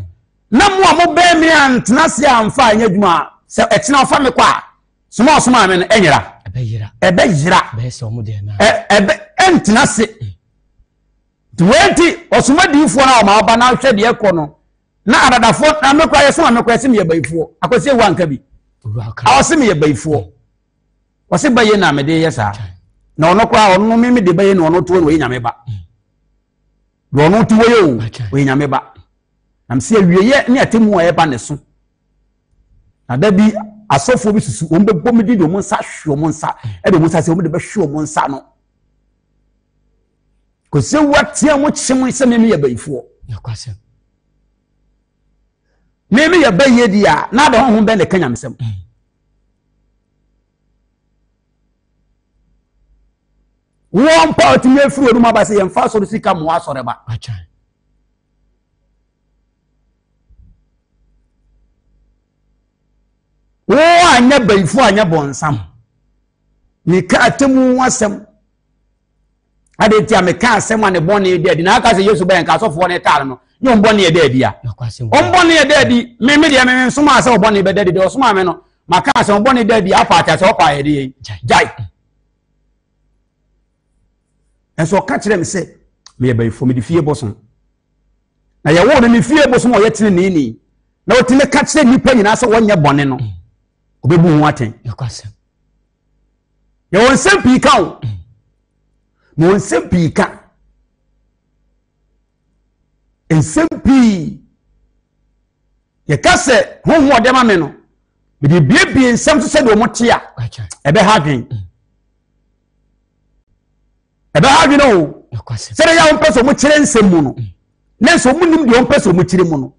na mo be mi antena se amfa anya dwuma se etena fa me kwa suma ame no enyira ebe yira be se omo de na ebe entena se Twenty osuma difo na ma oba na hwe de ekono na adadafo na mekwa yeso ma mekwa sim ye baifo akwese wa nka bi awose me ye baifo wase baye na me de yesa na ono kwa ono me de baye na ono to we nyame ba do ono to we nyame ba am se awieye ne atemu a yeba ne so na da bi asofo bi susu on be bomidi do mo nsa hwe mo nsa e do mo nsa se o de be hwe mo nsa no ko se watia mo kyem se me ye bayifo yakwasem me ye baye dia na da honhom be ne kanyamsem won pa otime furu no ma ba se ye mfa so sika mo asore ba acha wo anya bayifo anya bonsam ni ka atemu wasem ade ti ameka asem ane bone de na aka se Yesu ba nka asofo ne tar no nyo bone de dia bone de di me de me soma ase bone be de osoma me no maka ase bone de di apa ata se opa ye de jai enso ka kire me se me bayifo me di fie boson na ye wo ne me fie boson o ye tene ni na o tene ka kire nipa nyina se wonya bone no obebu hu aten yakwasem ye won sempi ka o mo sempi ka ensempi ye ka se honho ode ma me no me de biebie nsem so se do mo tia ebe ha dwen no yakwasem se ya won peso mo kire nsem mu no ne so mo nim de won peso mo kire mu no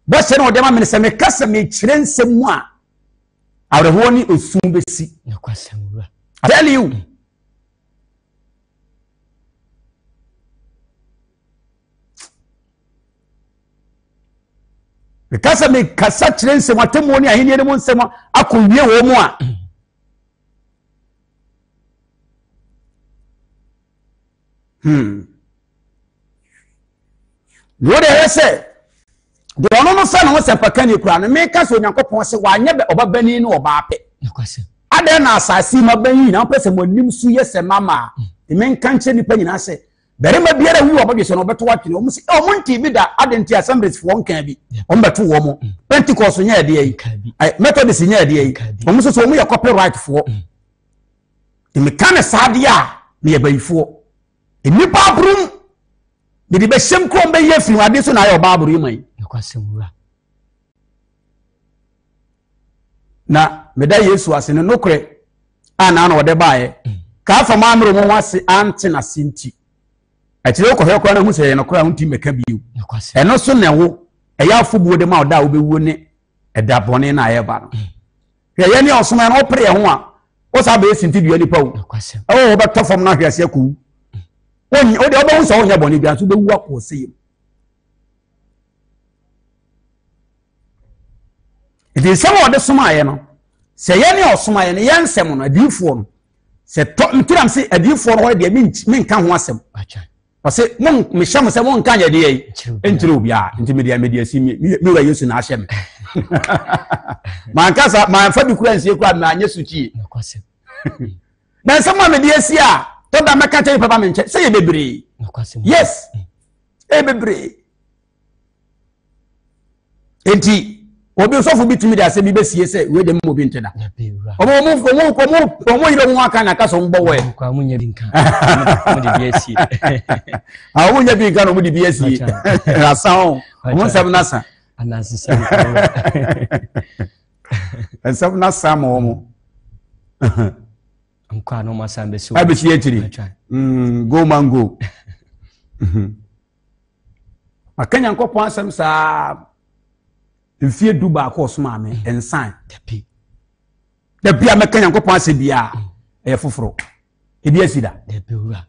bo se na ode ma me se me ka se me kire nsem mu a awreho ni osum besi yakwasem ura I tell you because me kasa kire nsem atemu ni ahini ne mo nsem akowie wo mu a no de hese de ono no fa no se pakani kura no me kasa onyankopon se wa anye obabani no obape yakwasem ade na asasi mabanyi na pese mo nim su yese mama me nkanche nipa nyina se bere ma biara wi obadwe se no beto watwe o musi o munti bi da ade nti assemblies fo nkan bi o mbeto wo mo Pentecost nya de yi Methodist nya de yi o muso so mo ye copyright fo me kan saade a me ye bayifo nipa brum de be hyem krom be ye fi ade so na ye obaburu mai yakwasem ura na meda Yesu ase no nokre ana na ode baaye ka afa ma amro mo wase ante na sinti akire ko hekora na hu se no kora hunti meka biu eno so ne wo eya afobuo de ma oda obewuo ne eda bone na aye ba no ye ne osoma no opre ho a o sa be sinti dua nipa wo o be to fam na hwase aku oni o de obo so onya bone bia so be wu akọ se it is some of the soma no se ye ne osoma ye ne ye nsem no adifo no se to mtiram se adifo no de min kan ho asem parce mon me sham se mon kan ye de yi entire obi a enti media si mi wa Yesu na ahye me man kasa man fa bi kura nsie kura na anye suchi na nsema media si a to da meka che papa me nche se ye bebre yes e bebre enti obi sofu bitimi da se bi besie se we de mo bi nteda omo yiro nwa aka na kaso mbo we kwa munya binka mo de biasi a munya binka no mo de biasi rasan mo nsam nasa anasisa nsam nasa mo amkwa no masambe so abisi etiri go mango akanya nkopon asem sa mfie du ba ko soma me ensan dapi amekanya nkopon ase bia e foforo e bia sida dapi ura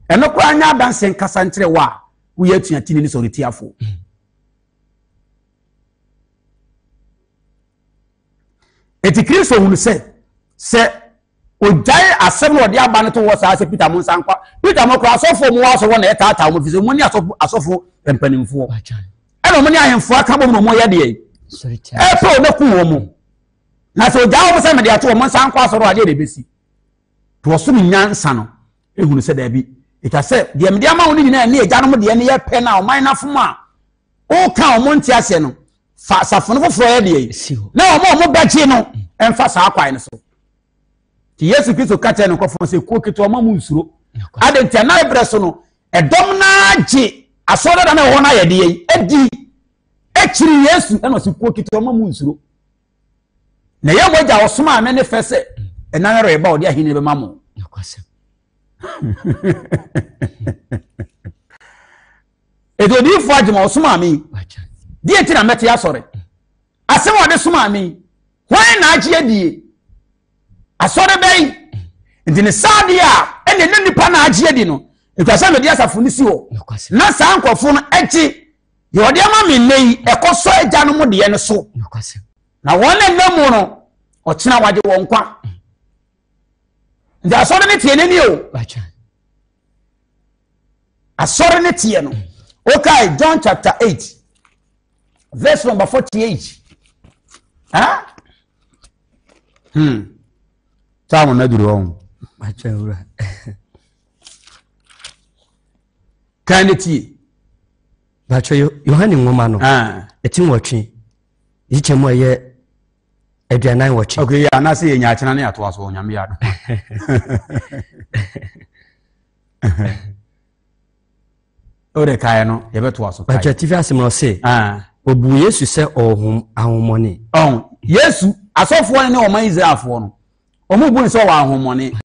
eno kwa anya danse nkasa nkyere wa wo ye tuatini ni so retiafo eti Kristo hunu se ojai asem no de aba ne to wo sa se Peter Monsa nkwa Peter mo kra asofo mo waso wo na etata mo fize mo ni asofo empanimfo eno mo ni ahemfo aka bo mo ye de e pe o na ku wo mo na so ojai wo se me de ato mo nsa nkwa asoro ade de besi to so nyansa no ehunu se da bi ita se de me de ama wo ni na ne eja no mo de ne ye pe na o man na foma o ka o mo nti ase no fa safo no foforo ye de na omo bachi no emfa saa kwan so ti Yesu Kristo ka che no kofo se kuo keto omo mu nsuro adentia na ebre so no edom na agi asoro da na ho na ye de edi echiri Yesu na se kuo keto omo mu nsuro na ye moja osoma ame ne fese enan re ba odi ahini be mamo nokwase edo di fo agema osoma ame di enti na meti asore asem ode soma ame hwan na agi adie asore bɛn nti ne sadia ene ne nipa na agi adi no ekwasa me dia safo ni si wo na saa nkofo no agi ye ode ama me nei ekoso agya no mo de ne so na wona namu no ochina waje won kwa nti asore ne tie ne ni o asore ne tie no okay John chapter 8 verse number 48 Samu na duru on. Achawura. Kaneti. Bacho Yohane ngoma no. Etin wotwe. Yiche mo ye aduanan wotwe. Okay, ya na se ye nya achena na ato aso nyame ya do. Ore kai no ye beto aso kai. Bacho tifi asem no se. Obu Yesu se ohum ahomoni. Yesu asofo ne o man Israelfo no. Omo bu nso wa ahomoni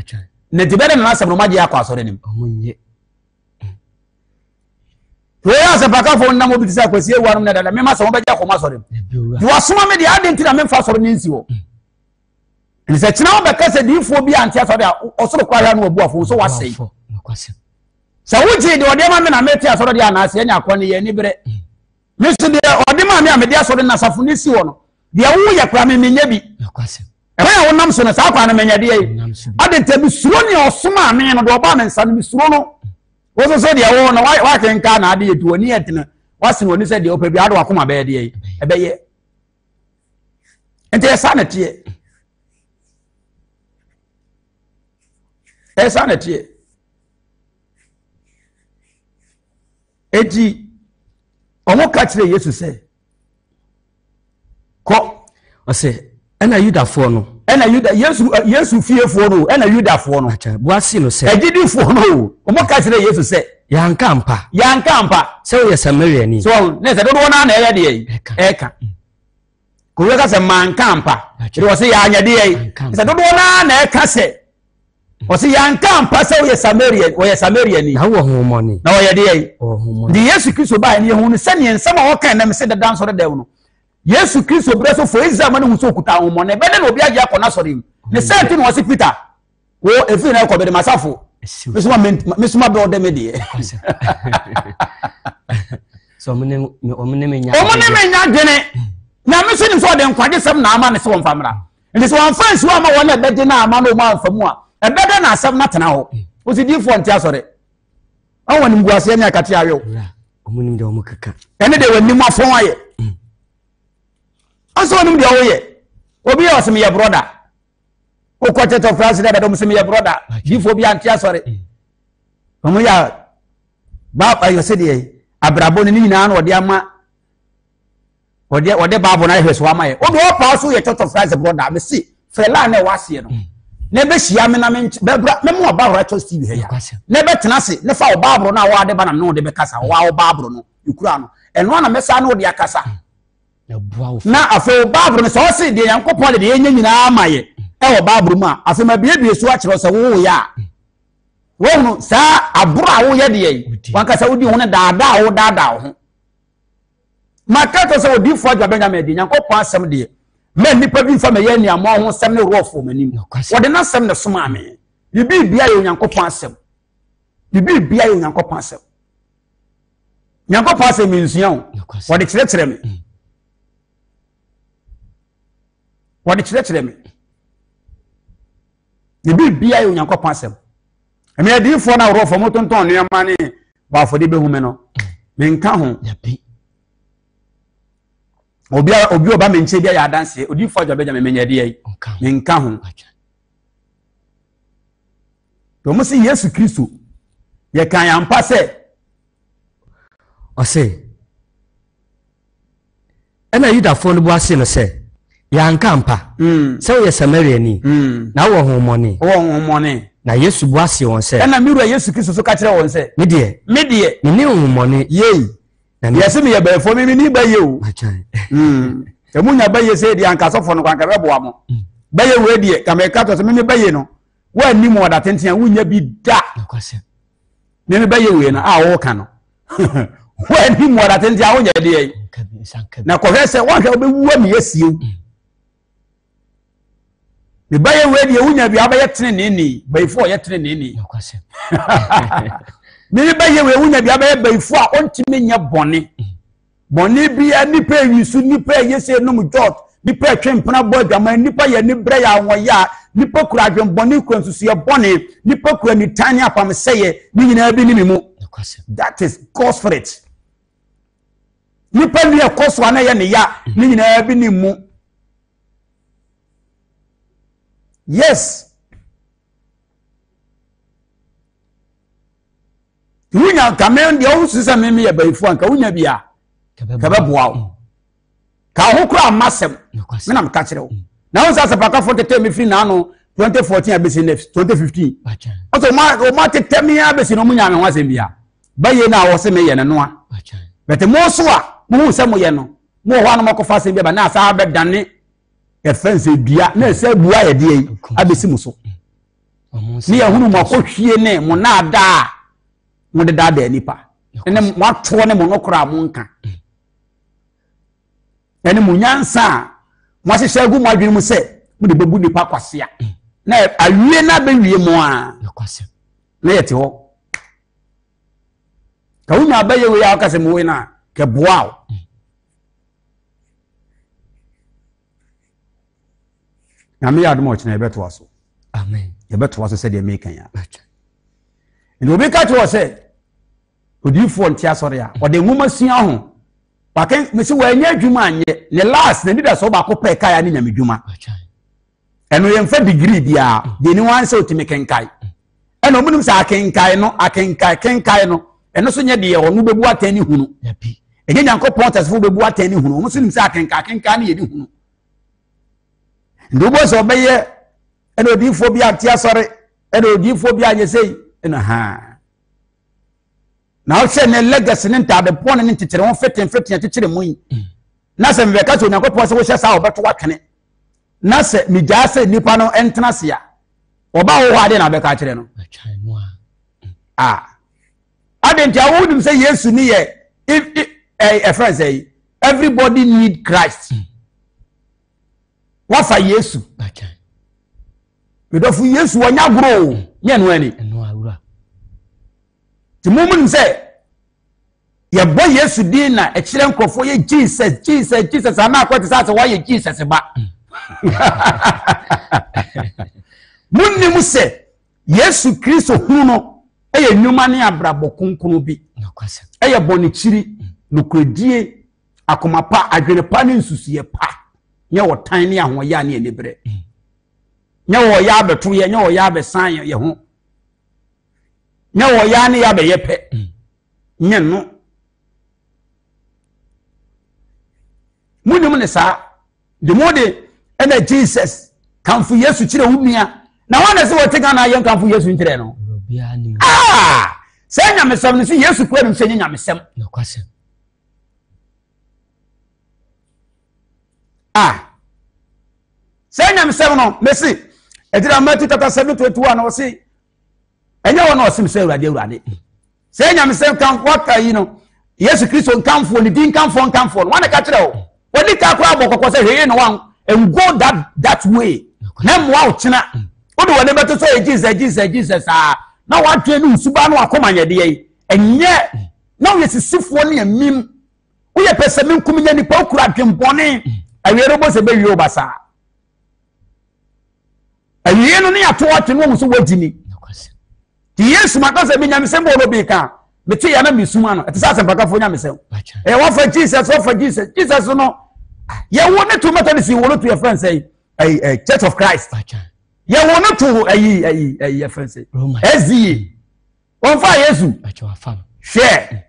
na tibere na asem no magye akwa asore nim omonye we asa paka fo na mo bitisa akwasi ewarum na dada me ma se mo begye akoma asore you asoma me de adenti na me fa asore ni nsi wo ni se kina wo beka se difo bi anti asore a osoro kwa ya no obu afo so wasei sa wuji de ode ma me na meti asore de anase nya akwa ne ye ni bere me se de ode ma me a me de asore na safo ni si wo no de wo ye kwa me menye bi Ewa wonam so na saa kwa na menya de yi adenta bi suro ne osoma ame no do oba me nsa no bi suro no wo so de wo na wa kenka na ade yetu oni etina wase no oni se de opa bi ado akoma be de yi ebeye ente esa na tie eji omo ka kire Yesu se ko ose ena Yudafo no ena Yuda Yesu fiefo no ena Yudafo no acha boasi no se agidifo no omo ka kire Yesu se yanka mpa se wo ye Samariani so ne se dodo na eye de yi eka ko we ka se manka mpa de wo se ya anya de yi se dodo na eka se wo se yanka mpa se wo ye Samariani na wo homoni na wo ye de yi di Yesu Kristo ba ni hu ne se ne nsama wo kan na me se dadan so de dem no Yesu Kristo breso for Israel mane huso kuta homo ne bede na obi age akona sori ne senti no wose Peter wo efi na ko be de masafo mesuma be ode me de so omene menya dene na me so ni so de nkwade sem na ama ne se won famra ndi so won fansi wa ma wona bede na ama no ma amfamu a ebede na asem na tena ho o si di fo ntia sori awon ni mguase nya kate ayo omunim de omukaka ene de wani mu afon aye aso nim de oye obi ya osem ye brother o ko teto France de do musem ye brother bifo bi antia sore omo ya ba ayo se de abrabo ni nyina na ode ama ode babo na hweso ama ye obi o pa so ye teto France brother me si fela na wase no ne be hia me na me bebra me mo ba hora cho Steve he ya ne be tena se ne fa o babro na wa de ba na no de be kasa wa o babro no ikura no eno na mesa na ode akasa na afa babro ne so se de yankopon de yenya nyina amaye e wo babro mu a afa ma biebie so a kire so wo ya wo no sa abura wo ye de yi wanka sa wodi ho ne daada wo daada ho makato so odi fo agba Benjamin de yankopon asem de me nipa bi fa me ye ni amo ho sem ne rofo manim wo de na sem ne soma me bibi bia ye yankopon asem bibi bia ye yankopon asem yankopon asem nsuya wo de kire me wadi chire me ne bibia yo nyankopon asem emi adifo na rofo motonton ne ma ne ba fo de behu me no me nka ho obi oba me nche bia ya danse odifo ajo beja me menya de yi me nka ho to mo si Yesu Kristo ye kan ya mpa se ose ɛna Yudafo no bo ase no sɛ yanka mpa sɛ woyɛ Samariani na wo honhommɔne na Yesu bo ase wɔn sɛ ɛna miru Yesu Kristo so ka kyerɛ wɔn sɛ me deɛ ne honhommɔne yei na yɛse me yɛ bɛfo me ni ba ye o emunya ba ye sɛ di anka sɔfo no kwanka bɛboa mo ba ye we die ka me ka to sɛ me ba ye no wa ni mo da tenten wunya bi da me ba ye we no a wo ka no wa ni mo da tenten a wunya de na ko hwɛ sɛ wa hwɛ obewu me yesie me ba ye we die wunya bi abayɛ tene ni bɛfo yɛ tene ni me ba ye we wunya bi abayɛ bɛfo a ontime nya bɔne bia nipa yisu nipa yese no mu jot nipa twempena boy dwama nipa ye ni bre ya wonya nipa kura adwen bɔne kura nsusu ye bɔne nipa kura ni tani apam seye ni nyina bi ni mu that is cause for it nipa ni e koso ana ye ne ya ni nyina bi ni mu yes wunya kamen de o sisa me ye baifu anka wunya bia kabe boa ka ho kura masem me na mka kire wo na won sa sepaka fo tete me free na no 2014 abesi next 2015 also ma tete me abesi no munya me ho asem bia ba ye na wo se me ye ne no a bete mo so a mo hu se mo ye no mo ho anu makofa asem bia ba na sa be dane e fense bia na se bua ye de abesi mo so ni ya hunu makohwie ne mo na da mo de da nipa ene mo ato ne mo no kura mo nka ene mo nyansa mo ahyehyɛ gu mo adwene mu sɛ mo de bebu nipa kwasea na awie na be wie mo a na yete ho ka wunya abaye we ya akase mo we na ke boawo na me yadom ochina ebeto aso amen ebeto aso sɛ de mekan ya ene obi ka to sɛ odifo ntia sɔre a ɔde nwoma sua ho paken me se wa anya adwuma anye ne last na dida so ba ko pɛ kai ani nyame dwuma eno ye mfa degree bia de ni wan sɛ otime kenkai eno munum sɛ akenkai no eno so nye de ye onu bebu atani hunu enye nyankopɔn tasefo bebu atani hunu onu so nim sɛ akenkai ne ye ni hunu ndo bo so beye eno odifo bia ntia sɔre eno odifo bia anye sei eno ha na o se ne legacy ne ntade pon ne ntetere won feten tetere mu yi na se mbe ka so Nyankopɔn se wo hye sa obeto watwene na se migya se nipa no entena se a oba wo ade na be ka kire no adenti awudim se Yesu ni ye a friend say everybody need Christ what for Yesu we do fu Yesu wonya gro nye no ani ti mumun say ye boy Yesu din na e kire nkrofo ye Jesus ana akwete sa se wa ye Jesus ba munni mu se Yesu Kristo hu no e ye nnuma ne abrabo kunkunu bi e ye boni chiri nokredie akoma pa adwene pa ne nsusuye pa nye wo tan ne ahoye ane enebre nye wo ya beto ye nye wo ya besan ye ho nye wo ya ne ya be yepe nye no munim ne sa de mode ena Jesus kanfu Yesu kire wumia na wana se wote kana ye kanfu Yesu nkire no se nyamesem ne se Yesu kwenu se nyamesem se nyamesem no mesi edira Matthew 7:21 no se enya wona osim se awurade se nyamesem kan kwata yi no Yesu Kristo kanfu ni din kanfu no wana ka kire wo wodi ka kwa abokoko se hweye no wan and go that way na mo wa ochina wodi wone beto so Jesus na wa twe no usuba no akoma nyede yi enye na wo yesisifo ne amim wo ye pese min kuminya ni pa okura dwembone awiero bo se be wi obasa awie no ne ato atwe no so wagini ti Yesu makase bi nyamesem bo bi ka meti ya na misuma no ete sa sempakafo nyamesem wo fa Jesus no ye won to Methodist wo to your friend say Church of Christ ye won to your friend say SDA won fa Yesu share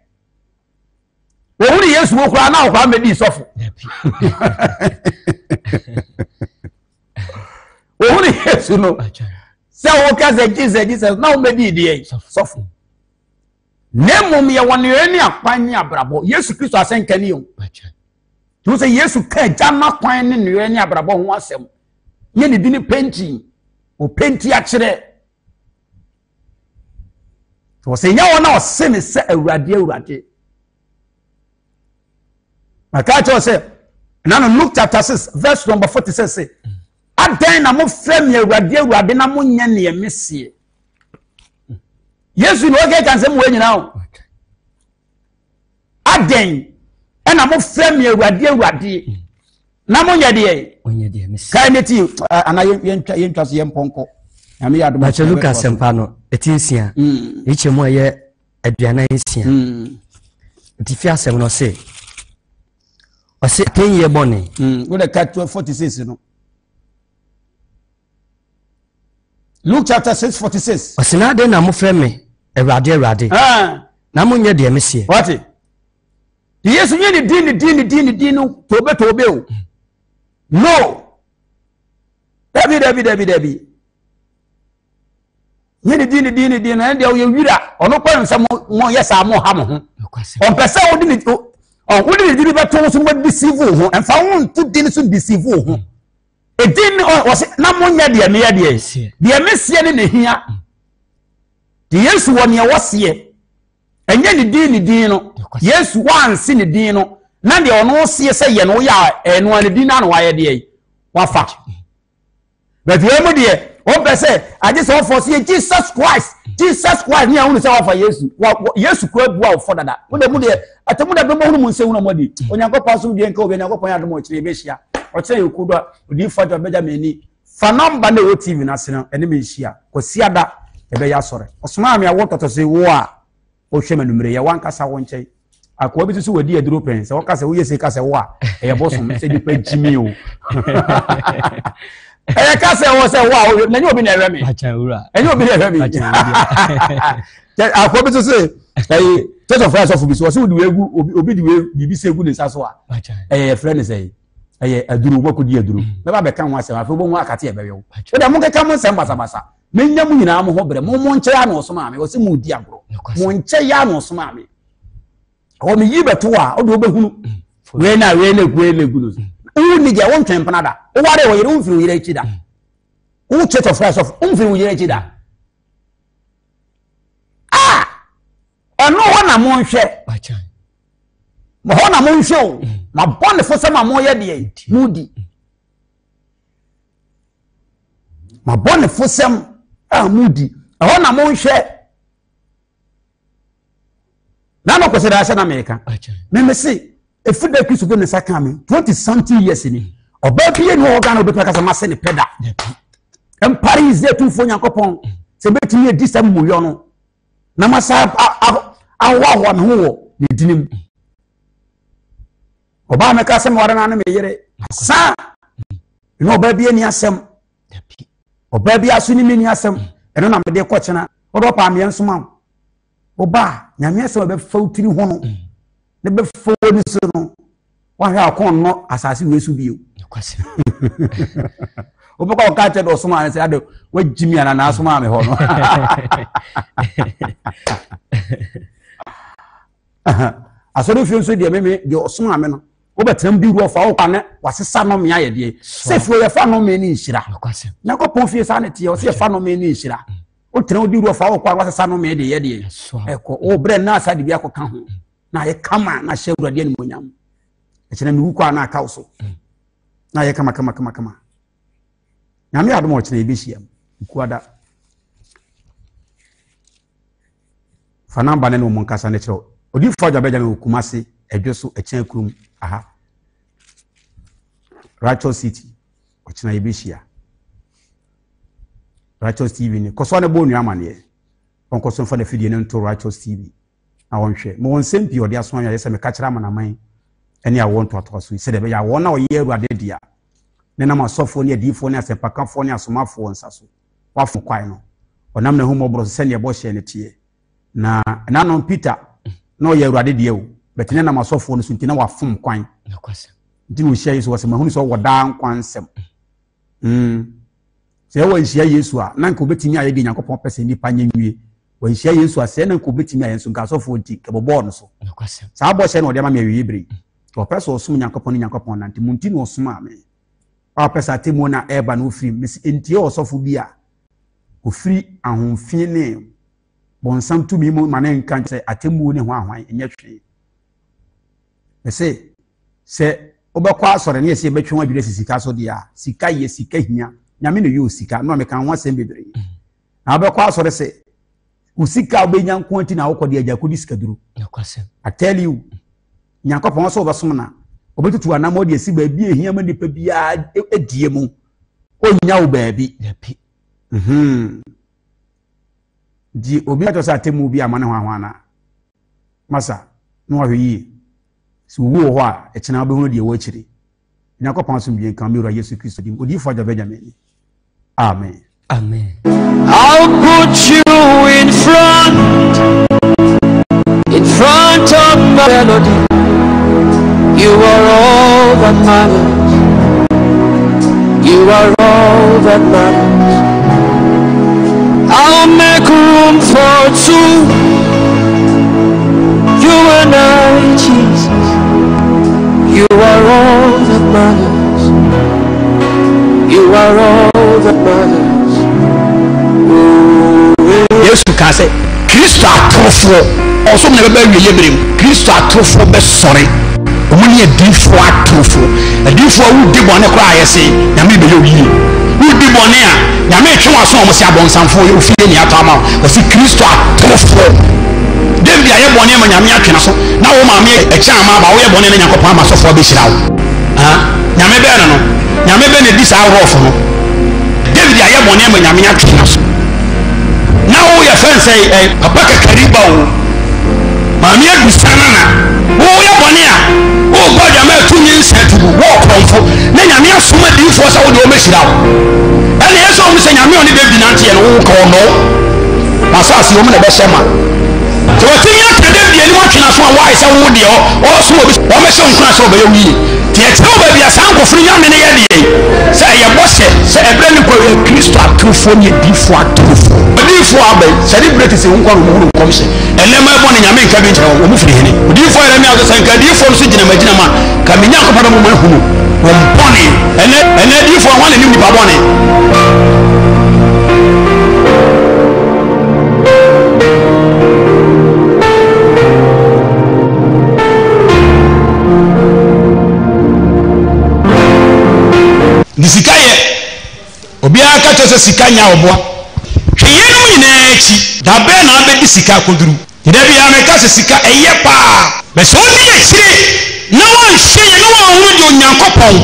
Ohuri Yesu wo kura na okwa medi sofo. Ohuri Yesu no. Se wo ka se Jesus na o medi die sofo. Nemum ye won ye akwan abrabo. Yesu Kristo asenkani o. Tu se Yesu ka jana kwan ne ne ye abrabo ho asem. Ye ne di ni penti. O penti a kire. So se nya wona o se ne se awurade. Makacho say, now Luke chapter 6, verse number 46 say, Aden na mo frem ye awurade na mo nya ne mesie. Yesu no ge kan se mo nyina o. Aden na mo frem ye awurade na mo nya de mesie. Kai neti ana ye ntwa so ye mponko. Na me yadoma Lucas sempa no etinsia. Eche mo ye aduana ensia. Tifia sem no say I say 10 year bonny. What a cat 46, you know. Luke chapter 6:46. I say now then I'm frame a radi. Namunya dear Monsieur. What it? Yes, you need Dino to bill. No. Debbie. You need Dino, and you read or no point some more. Yes, I'm more hammer. On person didn't go. Oh, what did you ever tell someone deceive you and found to didn't deceive you? A din was not one year, dear dears. Dear Miss Yen in here. The yes one year was here. And yet the dino. Yes, one sin the dino. None the no see say no ya and one dinner wire dear. What fact? But the other dear, what I say, I just offer see Jesus Christ. Jesus Christ near only say for Jesus. Yes, could well for that. What the money atamuda be mo hunu nse hunu modi onyankopon so de nka obi onyankopon adom ochire be hia o kire yokudo odi fa jo beja meni fa number na o TV na se no ene me hia ko siada e be ya sore osoma me awo toto se wo a o hwe manumre ye wan kasa wo nche akwa bi so wadi aduro pen se wo kasa wo yese kasa wo a e bosom se di pa jimi o e kasa wo se wo na nyi obi na ewe me acha ura enyi obi na ewe me akwa bi so se Church of Christ of Biso so di wegu obi di we bibi se gu ne saso a friend say aduru wakodi aduru me ba be kan ho asem afi bo ho akate e bewe wo de mo keka mo nsem basa menya mu nyina mo ho bre mo nche ya no so ma me wo se mu di agro mo nche ya no so ma me o me yi beto a o de obehunu we na gu no u ni ge won twem panada o ware wo yire unfi wo yire chi da u Church of Christ of unfi wo yire chi da no na mo nhwe mo ho na mo nhwe o ma bone fo se ma mo ye de mudi ma bone fo sem mudi ho na mo nhwe na no ko se da sha na America me say e fuda Kristo go ne saka me 20 something years ni oba bie no organ obi ka se ma se ne peda em Paris de tu fo nyankopon se betimi e disam mo yo no na masa awa me ho ne dinim oba me ka se mo na me yere sa no oba bie ni asem oba bie aso ni ni asem eno na me de ko chena odo pa me enso ma oba nyame se oba fautiri ho no ne be fo ni so no wa hwa akon no asase wesu bio kwase oba ko ka che do so ma se ade wa jimi ana na so ma me ho no asoro fi nso de me de oso ame no wo betem bi ru ofa wo kwa ne wasesa no me aye de se fi ye fa no me ni nhira na ko pon fi sa ne tie o se fa no me ni nhira o tren odi ru ofa wo kwa wasesa no me de ye de eko o bre na asa de bi akoka ho na ye kama na hye urade ni monyam e kire me kwa na aka so na ye kama na me adom o kire bi hia kuada fa namba ne no mo nkasa ne kire odi faja beja me Kumasi edwoso echen kurum aha Righteous City ochina yebishia Righteous TV ni koso ne bonu amane onkoso fa na fidie ne nto Righteous TV na wonhwe mo wonsem pi odi aso anya yese me ka kira manaman ene a won to so se de be ya won na oye Awurade dia ne na masofo ne adifo ne asempakafo ne asomafo nsaso wafo kwai no onam na humo bro se ne bo hye ne tie na nanon Peter no ye Awurade die o betene na masofo no so ntina wa fom kwan nti no hia Yesu wasema hunu so woda nkwansem se wa hia Yesu a na nka obetimi aye de Nyankopon pese nipa nyanwie wa hia Yesu a se na nka obetimi aye so nka asofo nti kebobo no so sa abo hye na ode ma me wibre to pese osum Nyankopon nanti munti no osum ame a pese atemu na eba no ofiri mesi entie osofo bi a ofiri ahomfie ne bonsam tumi mu mane nka se atemu ne ho ahwan enye twe se obekwa asore ne yesi ebetwe adwire sika so dia sika ye sika hia nyame no yo sika no me kan ho asem bebre na obekwa asore se usika obenya nkonti na akodi ajakodi sika duru I tell you Nyankopon so obasom na obetutu anamo de esi ba bi ehia ma nipa bia edie mu onya wo ba bi di obi atosa atemu bi amane ho ahwana masa no ahwe so wo ho a ekena be hu de wo akiri Nyankopon so mbien kan mero Yesu Kristo dim odi fo Benjamin amen amen. I'll put you in front of my melody. You are all that matters. You are all that matters. I'll make room for two. You and I, Jesus. You are all that matters. You are all that matters. Yesu ka se Kristo atrofo oso me be wiye berem Kristo atrofo be sore omuni edifo atrofo edifo wu di bone kra ayese nyame be yoyi wu di bone a nyame twe waso omo se abonsamfo ye ofie ni atama o se Kristo atrofo David aye bone ma nyame atwena so na wo ma me e kya ma ba wo ye bone na Nyankopon ama sofo be hira wo nyame be no nyame be ne di sa awrofo no David aye bone ma nyame atwena so now your friend say papa kariba o mami adusana na wo ya bonia wo god ya ma tunyi nsetu wo konfo na nyame asoma di fo sa wo de o mehira wo ene yeso o se nyame oni David nante ye no wo ko no asasi wo me na be shema so timi aka David eni mo twena so a wa isa wo de o so obi o me se nkura so be wi ti e tro ba bia san ko firi nyame ne ye de se ye bose se ebre ni ko Kristo atrofo ni difo atrofo difo abe celebrate se nko ro mu kom se enema ebo ne nyame nka bi nkyere wo mu firi hene difo ere mi aso se nka difo so gina magina ma ka me nyanko pada mu mahunu wo mpone ene difo ho ne ni nipa bone nisikaye obi aka chose sikanya oboa hweyenu nyina echi da be na abedi sika koduru ida bia me ka sika eye pa be so ni echi na wan hye no wan hu de Onyankopon